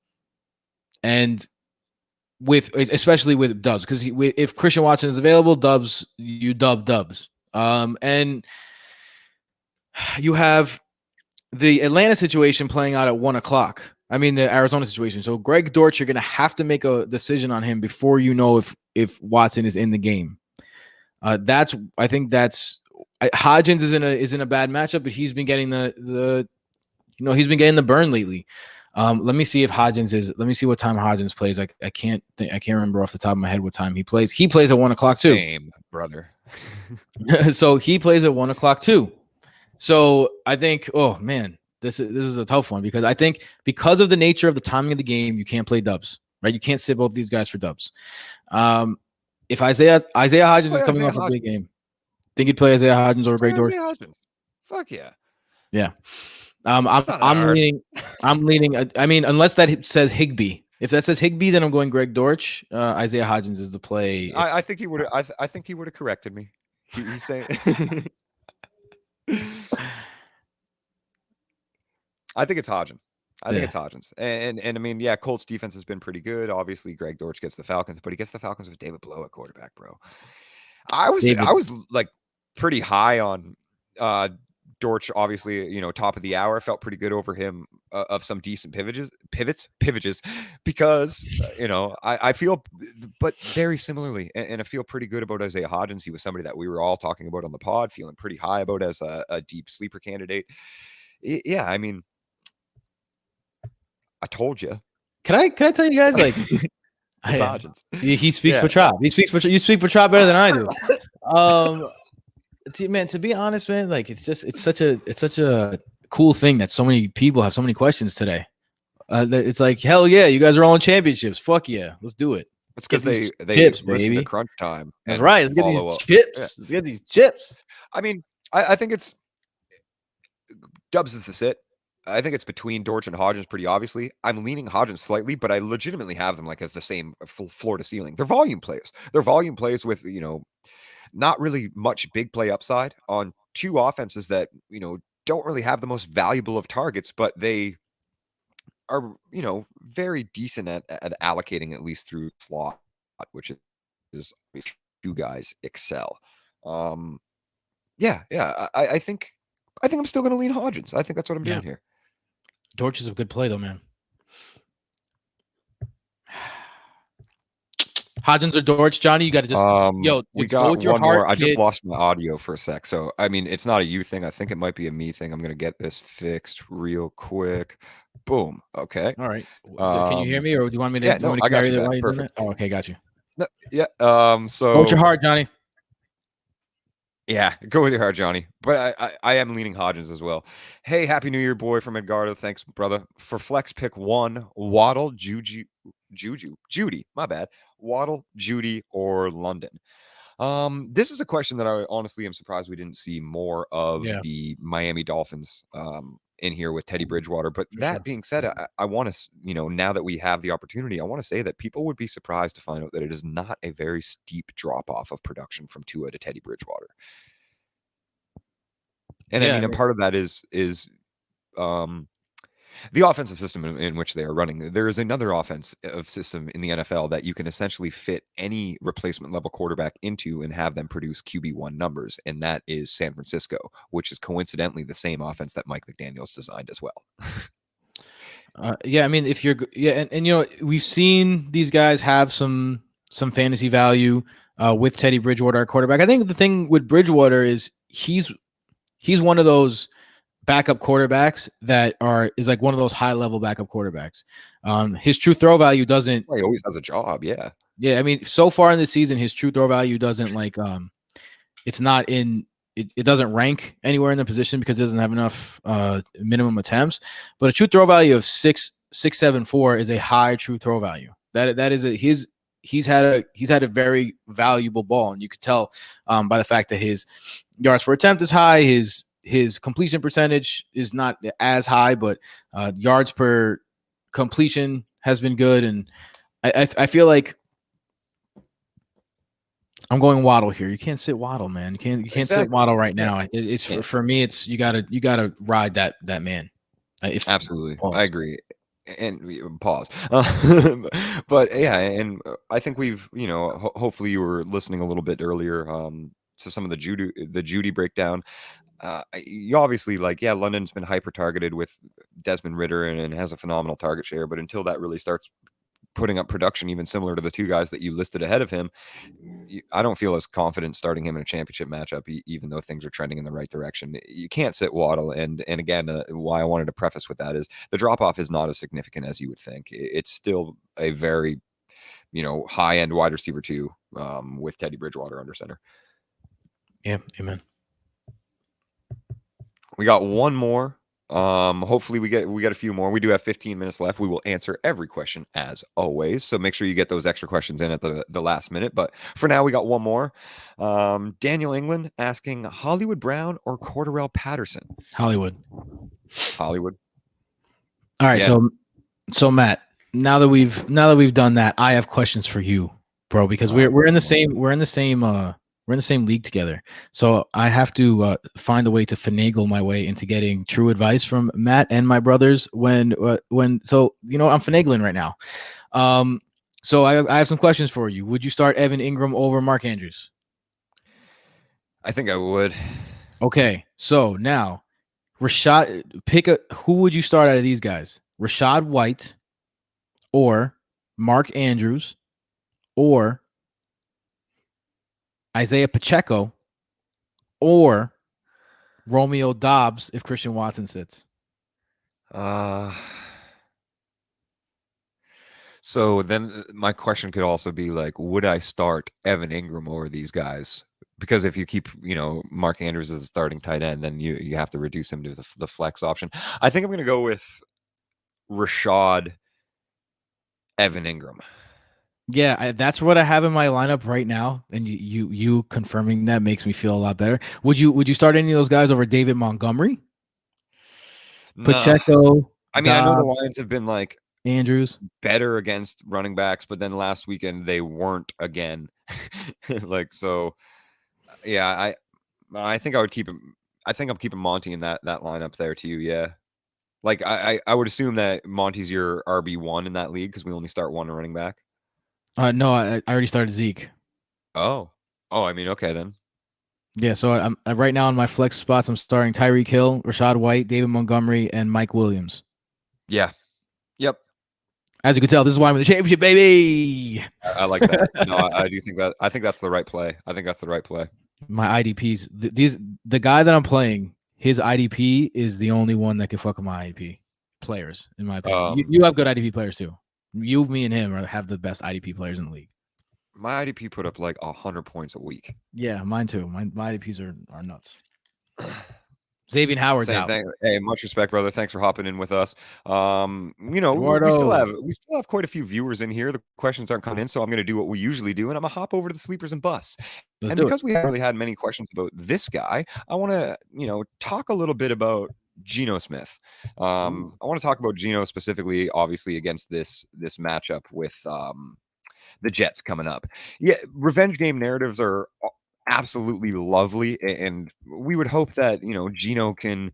and especially with Dubs, because if Christian Watson is available, Dubs, you dub Dubs, and you have the Atlanta situation playing out at 1:00. I mean, the Arizona situation. So Greg Dortch, you're going to have to make a decision on him before you know if Watson is in the game. I think Hodgins is in a bad matchup, but he's been getting he's been getting the burn lately. Let me see if Hodgins is. Let me see what time Hodgins plays. I can't remember off the top of my head what time he plays. He plays at 1:00 too. Same, brother. So he plays at 1:00 too. So I think, oh man, this is a tough one because I think because of the nature of the timing of the game, you can't play Dubs, right? You can't sit both these guys for Dubs. If Isaiah Hodgins is coming off a big game, think he'd play Isaiah Hodgins or Greg Dortch? Fuck yeah. Yeah. I'm leaning. I mean, unless that says Higbee. If that says Higbee, then I'm going Greg Dortch. Isaiah Hodgins is the play. I think he would. I think he would have corrected me. He's saying. I think it's Hodgins. I think it's Hodgins. And I mean, yeah, Colts defense has been pretty good. Obviously, Greg Dortch gets the Falcons, but he gets the Falcons with David Blough at quarterback, bro. I was like pretty high on Dortch, obviously, top of the hour. Felt pretty good over him of some decent pivots, because I feel, but very similarly, and I feel pretty good about Isaiah Hodgins. He was somebody that we were all talking about on the pod, feeling pretty high about as a deep sleeper candidate. Yeah, I mean, I told you. Can I tell you guys, like, he speaks Petrop. You speak Petrop better than I do. Man, to be honest, man, like it's such a cool thing that so many people have so many questions today. It's like, hell yeah, you guys are all in championships. Fuck yeah, let's do it. It's because they chips, listen baby. to crunch time. That's right. Let's get these chips. Yeah. Let's get these chips. I mean, I think it's Dubs is the sit. I think it's between Dortch and Hodgins pretty obviously. I'm leaning Hodgins slightly, but I legitimately have them like as the same floor to ceiling. They're volume plays. They're volume plays with, not really much big play upside on two offenses that, don't really have the most valuable of targets, but they are, very decent at allocating at least through slot, which is two guys excel. Yeah. I think I'm still going to lean Hodgins. I think that's what I'm doing here. Dortch is a good play though, man. Hodgins or Dortch, Johnny, you got to just we got one more. I just lost my audio for a sec, so I mean, it's not a you thing. I think it might be a me thing. I'm gonna get this fixed real quick. Boom. Okay. All right. Can you hear me, or do you want me to? Yeah, no, I got you. Perfect. Oh, okay, got you. No, yeah. So go with your heart, Johnny. Yeah, go with your heart, Johnny. But I am leaning Hodgins as well. Hey, happy New Year, boy, from Edgardo. Thanks, brother. For flex pick 1, Waddle, Judy. My bad. Waddle, Judy, or London. This is a question that I honestly am surprised we didn't see more of the Miami Dolphins in here with Teddy Bridgewater. But that being said, I want to, now that we have the opportunity, I want to say that people would be surprised to find out that it is not a very steep drop off of production from Tua to Teddy Bridgewater. And I mean, a part of that is the offensive system in which they are running. There is another offensive system in the NFL that you can essentially fit any replacement level quarterback into and have them produce QB1 numbers, and that is San Francisco, which is coincidentally the same offense that Mike McDaniels designed as well. Yeah, I mean, if you're, yeah, and we've seen these guys have some fantasy value with Teddy Bridgewater, our quarterback. I think the thing with Bridgewater is he's one of those backup quarterbacks that is like one of those high level backup quarterbacks. His true throw value doesn't. Well, he always has a job. Yeah. Yeah. I mean, so far in the season, his true throw value doesn't it's not in, it doesn't rank anywhere in the position because it doesn't have enough minimum attempts, but a true throw value of 6.74 is a high true throw value. That is he's had a very valuable ball. And you could tell by the fact that his yards per attempt is high, his completion percentage is not as high, but yards per completion has been good. And I feel like I'm going Waddle here. You can't sit Waddle, man. You can't exactly. Sit Waddle right now. It's for me. It's you gotta ride that man. Absolutely, pause. I agree. And pause. But yeah, and I think we've hopefully you were listening a little bit earlier to some of the Judy breakdown. You obviously London's been hyper targeted with Desmond Ridder and has a phenomenal target share, but until that really starts putting up production even similar to the two guys that you listed ahead of him, I don't feel as confident starting him in a championship matchup, even though things are trending in the right direction. You can't sit Waddle. And again, why I wanted to preface with that is the drop off is not as significant as you would think. It's still a very, high end wide receiver too, with Teddy Bridgewater under center. Yeah. Amen. We got one more. Hopefully we get a few more. We do have 15 minutes left. We will answer every question as always, so make sure you get those extra questions in at the last minute. But for now, we got one more. Daniel England asking Hollywood Brown or Cordarrelle Patterson. Hollywood. All right. Yeah. So Matt, now that we've done that, I have questions for you, bro, because we're in the same league together. So I have to find a way to finagle my way into getting true advice from Matt and my brothers when I'm finagling right now. So I have some questions for you. Would you start Evan Ingram over Mark Andrews? I think I would. Okay. So now who would you start out of these guys? Rachaad White or Mark Andrews or Isaiah Pacheco or Romeo Doubs if Christian Watson sits? So then my question could also be would I start Evan Ingram over these guys? Because if you keep, Mark Andrews as a starting tight end, then you have to reduce him to the flex option. I think I'm going to go with Rashad Evan Ingram. Yeah, that's what I have in my lineup right now, and you confirming that makes me feel a lot better. Would you start any of those guys over David Montgomery? No. Pacheco. I mean, Dobbs, I know the Lions have been Andrews better against running backs, but then last weekend they weren't again. So, yeah, I think I would keep him. I think I'm keeping Monty in that lineup there too. Yeah, I would assume that Monty's your RB1 in that league because we only start one running back. No, I already started Zeke. Oh, I mean, okay then. Yeah, so I'm right now in my flex spots. I'm starting Tyreek Hill, Rachaad White, David Montgomery, and Mike Williams. Yeah. Yep. As you can tell, this is why I'm in the championship, baby. I like that. No, I do think that. I think that's the right play. My IDPs. The guy that I'm playing, his IDP is the only one that can fuck with my IDP players, in my opinion. You have good IDP players too. You, me, and him have the best IDP players in the league. My IDP put up 100 points a week. Yeah, mine too. My IDPs are nuts. Xavier Howard's out. Hey, much respect, brother. Thanks for hopping in with us. We still have quite a few viewers in here. The questions aren't coming in, so I'm going to do what we usually do, and I'm going to hop over to the sleepers and busts. Because we haven't really had many questions about this guy, I want to talk a little bit about Geno Smith. I want to talk about Geno specifically, obviously against this matchup with the Jets coming up. Yeah, revenge game narratives are absolutely lovely, and we would hope that Geno can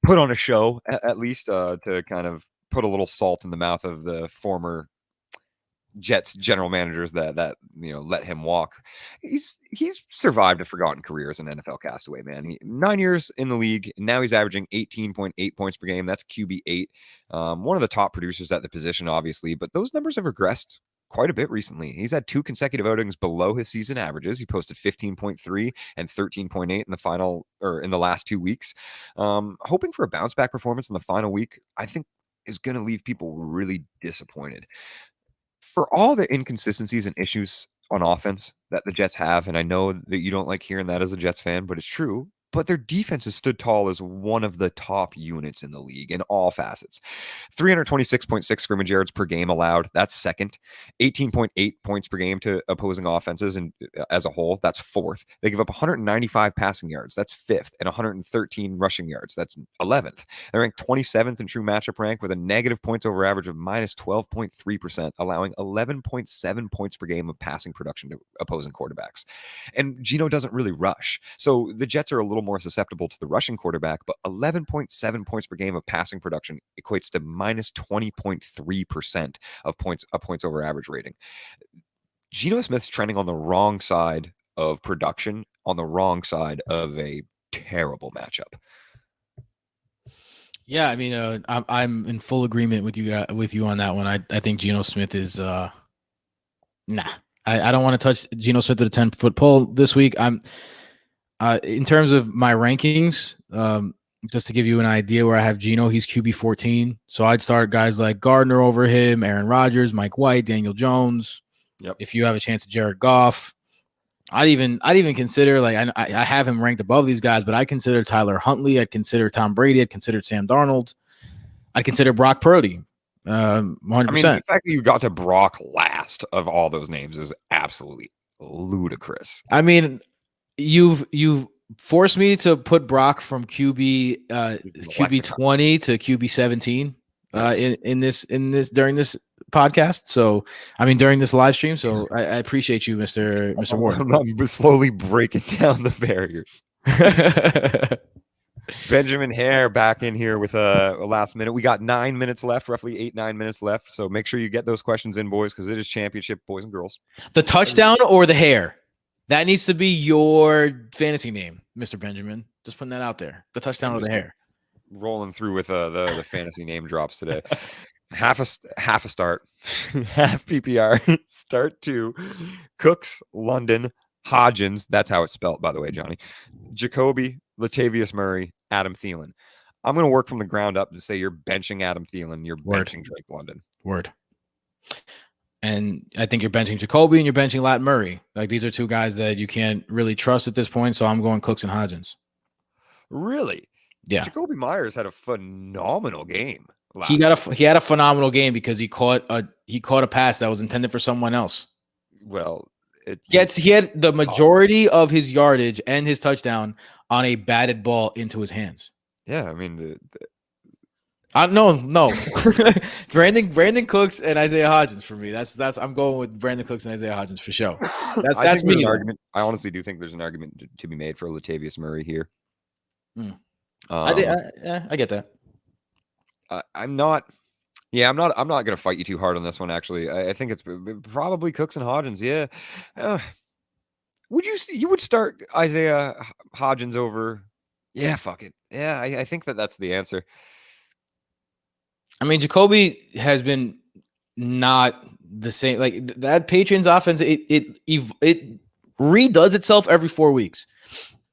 put on a show at least to kind of put a little salt in the mouth of the former Jets general managers that let him walk. He's survived a forgotten career as an NFL castaway, man. 9 years in the league, and now he's averaging 18.8 points per game. That's QB8. One of the top producers at the position, obviously, but those numbers have regressed quite a bit recently. He's had 2 consecutive outings below his season averages. He posted 15.3 and 13.8 in the last 2 weeks. Hoping for a bounce back performance in the final week, I think, is going to leave people really disappointed. For all the inconsistencies and issues on offense that the Jets have, and I know that you don't like hearing that as a Jets fan, but it's true. But their defense has stood tall as one of the top units in the league in all facets. 326.6 scrimmage yards per game allowed. That's second. 18.8 points per game to opposing offenses, and as a whole, that's fourth. They give up 195 passing yards. That's fifth. And 113 rushing yards. That's 11th. They're ranked 27th in true matchup rank with a negative points over average of minus 12.3%, allowing 11.7 points per game of passing production to opposing quarterbacks. And Geno doesn't really rush. So the Jets are a little more susceptible to the rushing quarterback, but 11.7 points per game of passing production equates to minus 20.3% of points over average rating. Geno Smith's trending on the wrong side of production, on the wrong side of a terrible matchup. Yeah, I mean, I'm in full agreement with you on that one. I think Geno Smith is nah. I don't want to touch Geno Smith at a 10-foot pole this week. In terms of my rankings, just to give you an idea where I have Geno, he's QB 14. So I'd start guys like Gardner over him, Aaron Rodgers, Mike White, Daniel Jones. Yep. If you have a chance at Jared Goff, I'd even consider, like, I have him ranked above these guys, but I consider Tyler Huntley. I'd consider Tom Brady. I'd consider Sam Darnold. I'd consider Brock Purdy. 100%. I mean, the fact that you got to Brock last of all those names is absolutely ludicrous. I mean, you've forced me to put Brock from QB 20 to QB 17 in this during this podcast. So I mean, during this live stream. So I appreciate you, Mr. Ward. I'm slowly breaking down the barriers. Benjamin Hare back in here with a last minute. We got 9 minutes left, roughly 8-9 minutes left. So make sure you get those questions in, boys, because it is championship, boys and girls. The touchdown or the hair? That needs to be your fantasy name, Mr. Benjamin. Just putting that out there. The touchdown or the hair. Rolling through with the fantasy name drops today. Half a start, half PPR. Start 2. Cooks, London, Hodgins. That's how it's spelled, by the way, Johnny. Jacoby, Latavius Murray, Adam Thielen. I'm going to work from the ground up and say you're benching Adam Thielen. You're benching Drake London. Word. And I think you're benching Jacoby and you're benching Lat Murray. Like, these are 2 guys that you can't really trust at this point. So I'm going Cooks and Hodgins. Really? Yeah. Jacoby Myers had a phenomenal game. He had a phenomenal game because he caught a pass that was intended for someone else. Well, he had the majority of his yardage and his touchdown on a batted ball into his hands. Yeah, I mean, no. Brandon Cooks and Isaiah Hodgins for me. That's I'm going with Brandon Cooks and Isaiah Hodgins for sure. That's me. Argument. I honestly do think there's an argument to be made for Latavius Murray here. I get that. I'm not going to fight you too hard on this one. Actually, I think it's probably Cooks and Hodgins. Yeah. You would start Isaiah Hodgins over? Yeah, fuck it. Yeah, I think that's the answer. I mean, Jacoby has been not the same. Like, that Patriots offense, it redoes itself every 4 weeks.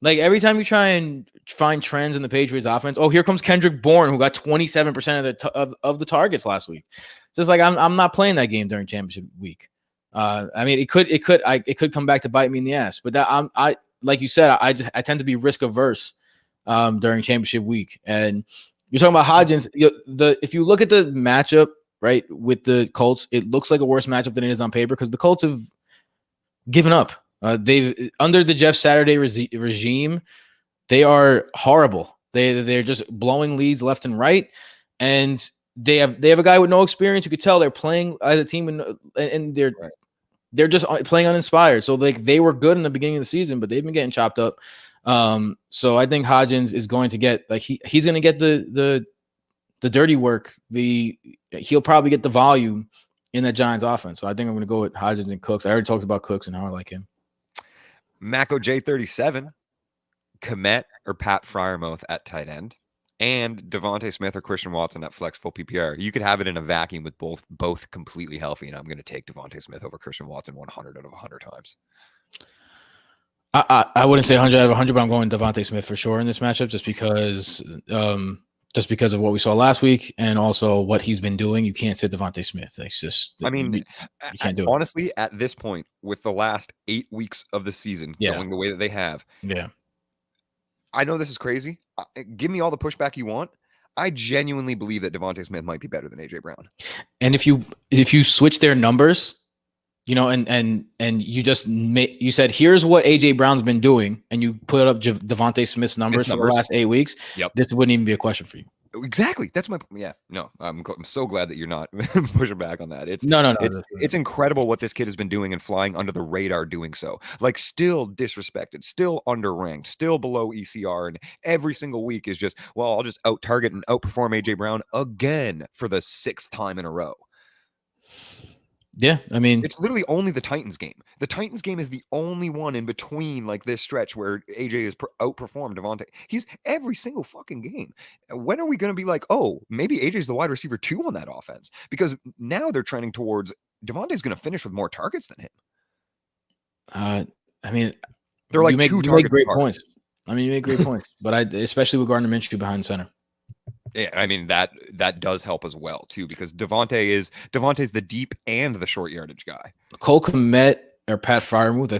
Like, every time you try and find trends in the Patriots offense, here comes Kendrick Bourne, who got 27% of the targets last week. Just like, I'm not playing that game during championship week. I mean, it could come back to bite me in the ass. But that I like you said, I tend to be risk averse during championship week. And you're talking about Hodgins. If you look at the matchup, right, with the Colts, it looks like a worse matchup than it is on paper because the Colts have given up. They've, under the Jeff Saturday regime, they are horrible. They're just blowing leads left and right, and they have a guy with no experience. You could tell they're playing as a team, and they're just playing uninspired. So, like, they were good in the beginning of the season, but they've been getting chopped up. So I think Hodgins is going to get he's going to get the dirty work. He'll probably get the volume in the Giants offense. So I think I'm going to go with Hodgins and Cooks. I already talked about Cooks and how I like him. Mako J37, Kmet or Pat Fryermuth at tight end, and Devontae Smith or Christian Watson at flex full PPR. You could have it in a vacuum with both completely healthy, and I'm going to take Devontae Smith over Christian Watson 100 out of 100 times. I wouldn't say 100 out of 100, but I'm going Devontae Smith for sure in this matchup just because of what we saw last week and also what he's been doing. You can't sit Devontae Smith. It's just, you can't do it. Honestly, at this point, with the last 8 weeks of the season going the way that they have, I know this is crazy. Give me all the pushback you want. I genuinely believe that Devontae Smith might be better than AJ Brown. And if you switch their numbers, and you just you said, here's what AJ Brown's been doing, and you put up Devontae Smith's numbers for the last 8 weeks. Yep. This wouldn't even be a question for you. Exactly. That's my no. I'm so glad that you're not pushing back on that. It's it's incredible what this kid has been doing and flying under the radar doing so. Like, still disrespected, still underranked, still below ECR, and every single week is just, well, I'll just out target and outperform AJ Brown again for the 6th time in a row. Yeah, I mean, it's literally only the Titans game. The Titans game is the only one in between like this stretch where AJ has outperformed Devontae. He's every single fucking game. When are we going to be like, oh, maybe AJ's the wide receiver 2 on that offense? Because now they're trending towards Devontae's going to finish with more targets than him. I mean, they're like you make great points. I mean, you make great points, but especially with Gardner Minshew behind center. Yeah, I mean that does help as well too, because Devontae's the deep and the short yardage guy. Cole Kmet or Pat Fryermuth.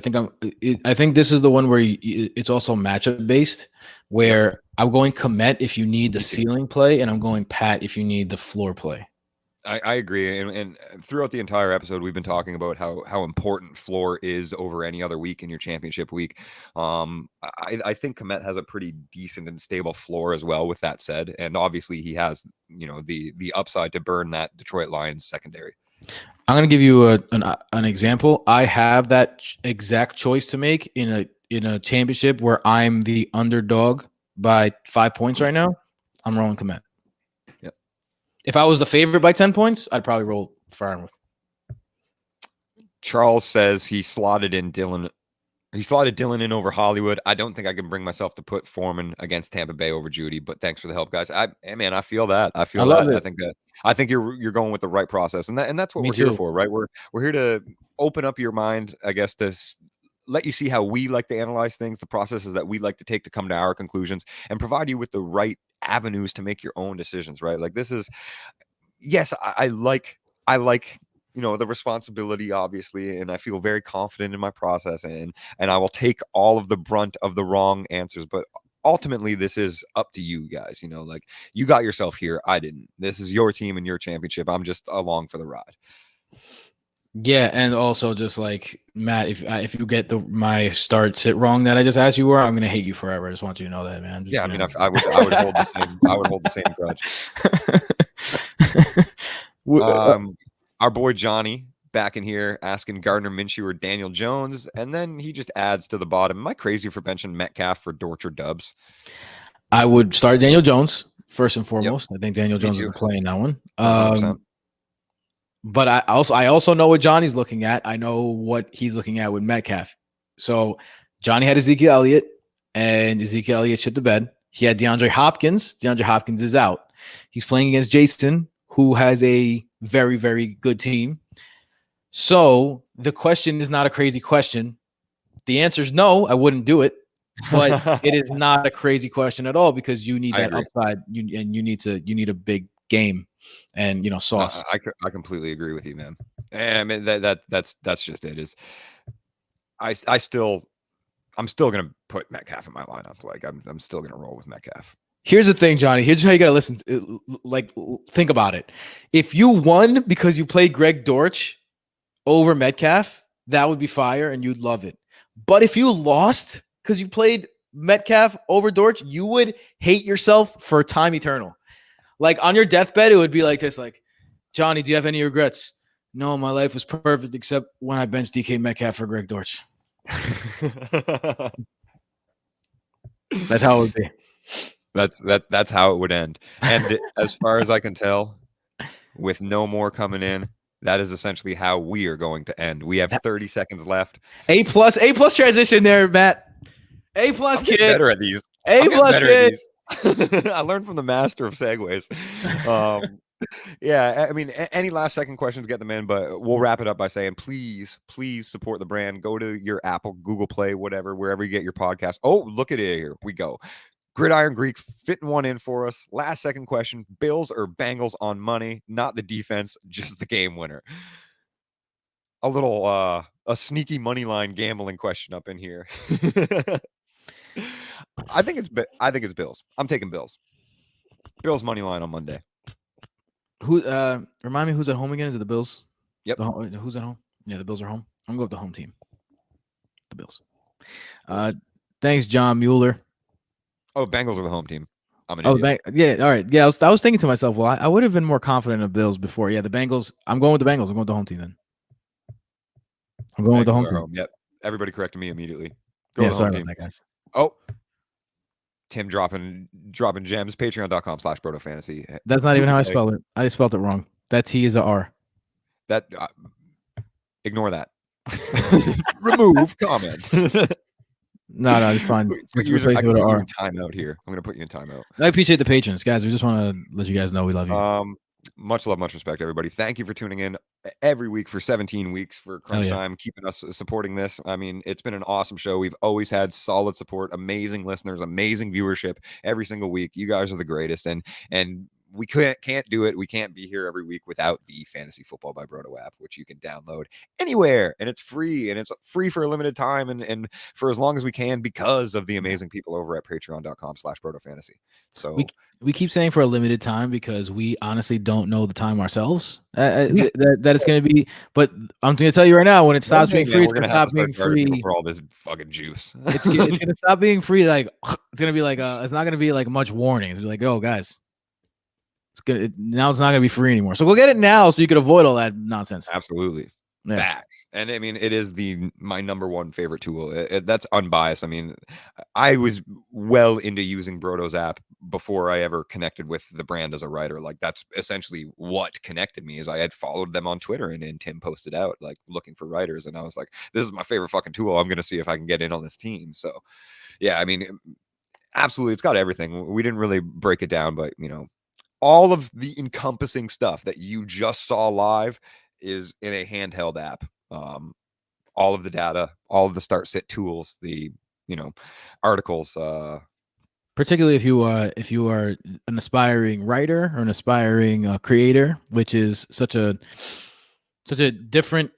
I think this is the one where it's also matchup based, where I'm going Kmet if you need the ceiling play, and I'm going Pat if you need the floor play. I agree, and throughout the entire episode, we've been talking about how important floor is over any other week in your championship week. I think Kmet has a pretty decent and stable floor as well. With that said, and obviously he has the upside to burn that Detroit Lions secondary. I'm going to give you an example. I have that exact choice to make in a championship where I'm the underdog by 5 points right now. I'm rolling Kmet. If I was the favorite by 10 points, I'd probably roll Fryermuth. Charles says he slotted Dillon in over Hollywood. I don't think I can bring myself to put Foreman against Tampa Bay over Judy, but thanks for the help, guys. I feel that. I love that. I think you're going with the right process, and that's what we're here for, right? We're here to open up your mind, I guess, to let you see how we like to analyze things, the processes that we like to take to come to our conclusions, and provide you with the right avenues to make your own decisions, right? Like, this is, yes, I like the responsibility, obviously, and I feel very confident in my process, and I will take all of the brunt of the wrong answers, but ultimately this is up to you guys. Like, you got yourself here, I didn't. This is your team and your championship. I'm just along for the ride. Yeah, and also just like Matt, if you get my start sit wrong that I just asked you where, I'm gonna hate you forever. I just want you to know that, man. Yeah, I mean, I would hold the same. I would hold the same grudge. Our boy Johnny back in here asking Gardner Minshew or Daniel Jones, and then he just adds to the bottom. Am I crazy for benching Metcalf for Dortch or Dubs? I would start Daniel Jones first and foremost. Yep. I think Daniel Jones is playing that one. But I also know what Johnny's looking at. I know what he's looking at with Metcalf. So Johnny had Ezekiel Elliott, and Ezekiel Elliott shit the bed. He had DeAndre Hopkins. DeAndre Hopkins is out. He's playing against Jason, who has a very, very good team. So the question is not a crazy question. The answer is no, I wouldn't do it. But it is not a crazy question at all, because you need that upside. You need a big game. And sauce. I completely agree with you, man. And I mean that's just it. I'm still gonna put Metcalf in my lineup. Like, I'm still gonna roll with Metcalf. Here's the thing, Johnny. Here's how you gotta listen. Think about it. If you won because you played Greg Dortch over Metcalf, that would be fire, and you'd love it. But if you lost because you played Metcalf over Dortch, you would hate yourself for time eternal. Like, on your deathbed, it would be like this, like, Johnny, do you have any regrets? No, my life was perfect except when I benched DK Metcalf for Greg Dortch. That's how it would be. That's how it would end. And as far as I can tell, with no more coming in, that is essentially how we are going to end. We have 30 seconds left. A plus transition there, Matt. A plus, kid. Better at these. A plus, kid. I learned from the master of segues. Yeah, I mean, any last second questions, get them in, but we'll wrap it up by saying, please support the brand. Go to your Apple, Google Play, whatever, wherever you get your podcast. Oh, look at it. Here we go. Gridiron Greek fitting one in for us. Last second question: Bills or Bengals on money? Not the defense, just the game winner. A little a sneaky money line gambling question up in here. I think it's Bills. I'm taking Bills. Bills money line on Monday. Who remind me who's at home again? Is it the Bills? Yep. Who's at home? Yeah, the Bills are home. I'm going to go with the home team. The Bills. Thanks, John Mueller. Oh, Bengals are the home team. I'm an idiot. Yeah, all right. Yeah, I was thinking to myself, well, I would have been more confident of Bills before. Yeah, the Bengals. I'm going with the Bengals. I'm going with the home team then. I'm going with the home team. Home. Yep. Everybody corrected me immediately. Sorry about that, guys. Oh, Tim dropping gems. Patreon.com/BrotoFantasy. That's not even how I spelled it. I spelled it wrong. That T is a R. That ignore that. Remove comment. No, it's fine. I can put you in timeout here. I'm going to put you in timeout. I appreciate the patrons, guys. We just want to let you guys know we love you. Much love, much respect, everybody. Thank you for tuning in every week for 17 weeks for Crunch Time, keeping us supporting this. I mean, it's been an awesome show. We've always had solid support, amazing listeners, amazing viewership every single week. You guys are the greatest, and we can't do it. We can't be here every week without the Fantasy Football by Brodo app, which you can download anywhere, and it's free for a limited time and for as long as we can because of the amazing people over at patreon.com/BrotoFantasy. So we keep saying for a limited time because we honestly don't know the time ourselves that it's going to be. But I'm going to tell you right now, when it stops being free, it's going to stop being free for all this fucking juice. It's going to stop being free. Like it's going to be like it's not going to be like much warning. It's like, oh guys, now it's not going to be free anymore. So go get it now so you can avoid all that nonsense. Absolutely. Yeah. Facts. And I mean, it is my number one favorite tool. That's unbiased. I mean, I was well into using Brodo's app before I ever connected with the brand as a writer. Like that's essentially what connected me is I had followed them on Twitter and Tim posted out like looking for writers. And I was like, this is my favorite fucking tool. I'm going to see if I can get in on this team. So yeah, I mean, absolutely. It's got everything. We didn't really break it down, but you know, all of the encompassing stuff that you just saw live is in a handheld app. All of the data, all of the start sit tools, the articles. Particularly if you are an aspiring writer or an aspiring creator, which is such a different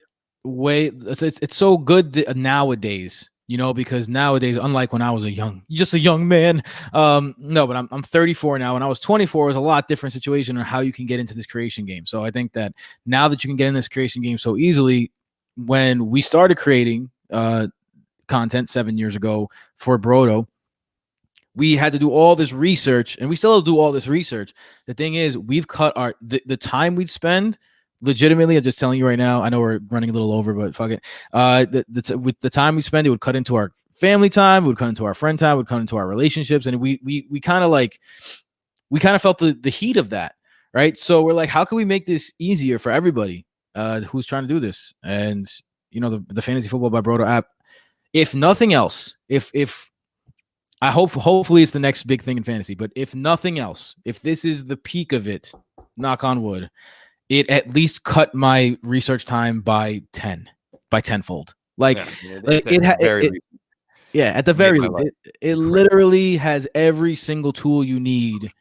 way. It's so good nowadays. Because nowadays, unlike when I was just a young man, no, but I'm 34 now. When I was 24, it was a lot different situation on how you can get into this creation game. So I think that now that you can get in this creation game so easily, when we started creating content 7 years ago for Brodo, we had to do all this research, and we still do all this research. The thing is, we've cut the time we'd spend. Legitimately, I'm just telling you right now. I know we're running a little over, but fuck it. With the time we spend, it would cut into our family time, it would cut into our friend time, it would cut into our relationships, and we kind of felt the heat of that, right? So we're like, how can we make this easier for everybody who's trying to do this? And the Fantasy Football by Brodo app, if nothing else, if I hopefully it's the next big thing in fantasy, but if nothing else, if this is the peak of it, knock on wood, it at least cut my research time by tenfold. Like, at the very least, it literally has every single tool you need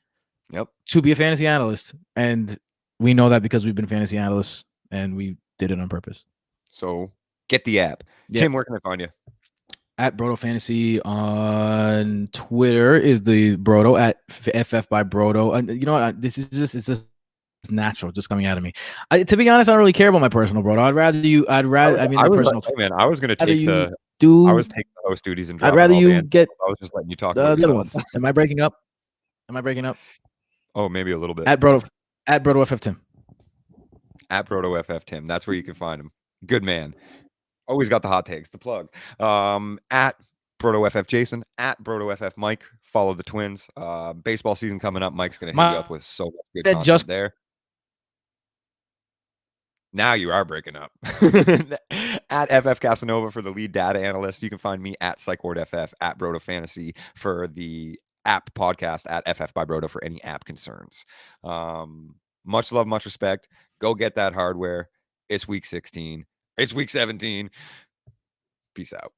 to be a fantasy analyst. And we know that because we've been fantasy analysts and we did it on purpose. So get the app. Yep. Tim, where can I find you? At Brodo Fantasy on Twitter is the Brodo at FF by Brodo. And you know what? It's just natural, just coming out of me. To be honest, I don't really care about my personal Brodo. I was going to take the host duties and drop I'd rather you get. I was just letting you talk the other ones. Am I breaking up? Oh, maybe a little bit. At Brodo FF Tim. At Brodo FF Tim. That's where you can find him. Good man. Always got the hot takes, the plug. At BrotoFF Jason, at BrotoFF Mike. Follow the Twins. Baseball season coming up. Mike's going to hit you up with so much good content just there. Now you are breaking up. At FF Casanova for the lead data analyst. You can find me at PsychWardFF, at Broto Fantasy for the app podcast, at FF by Broto for any app concerns. Much love, much respect. Go get that hardware. It's week 16. It's week 17. Peace out.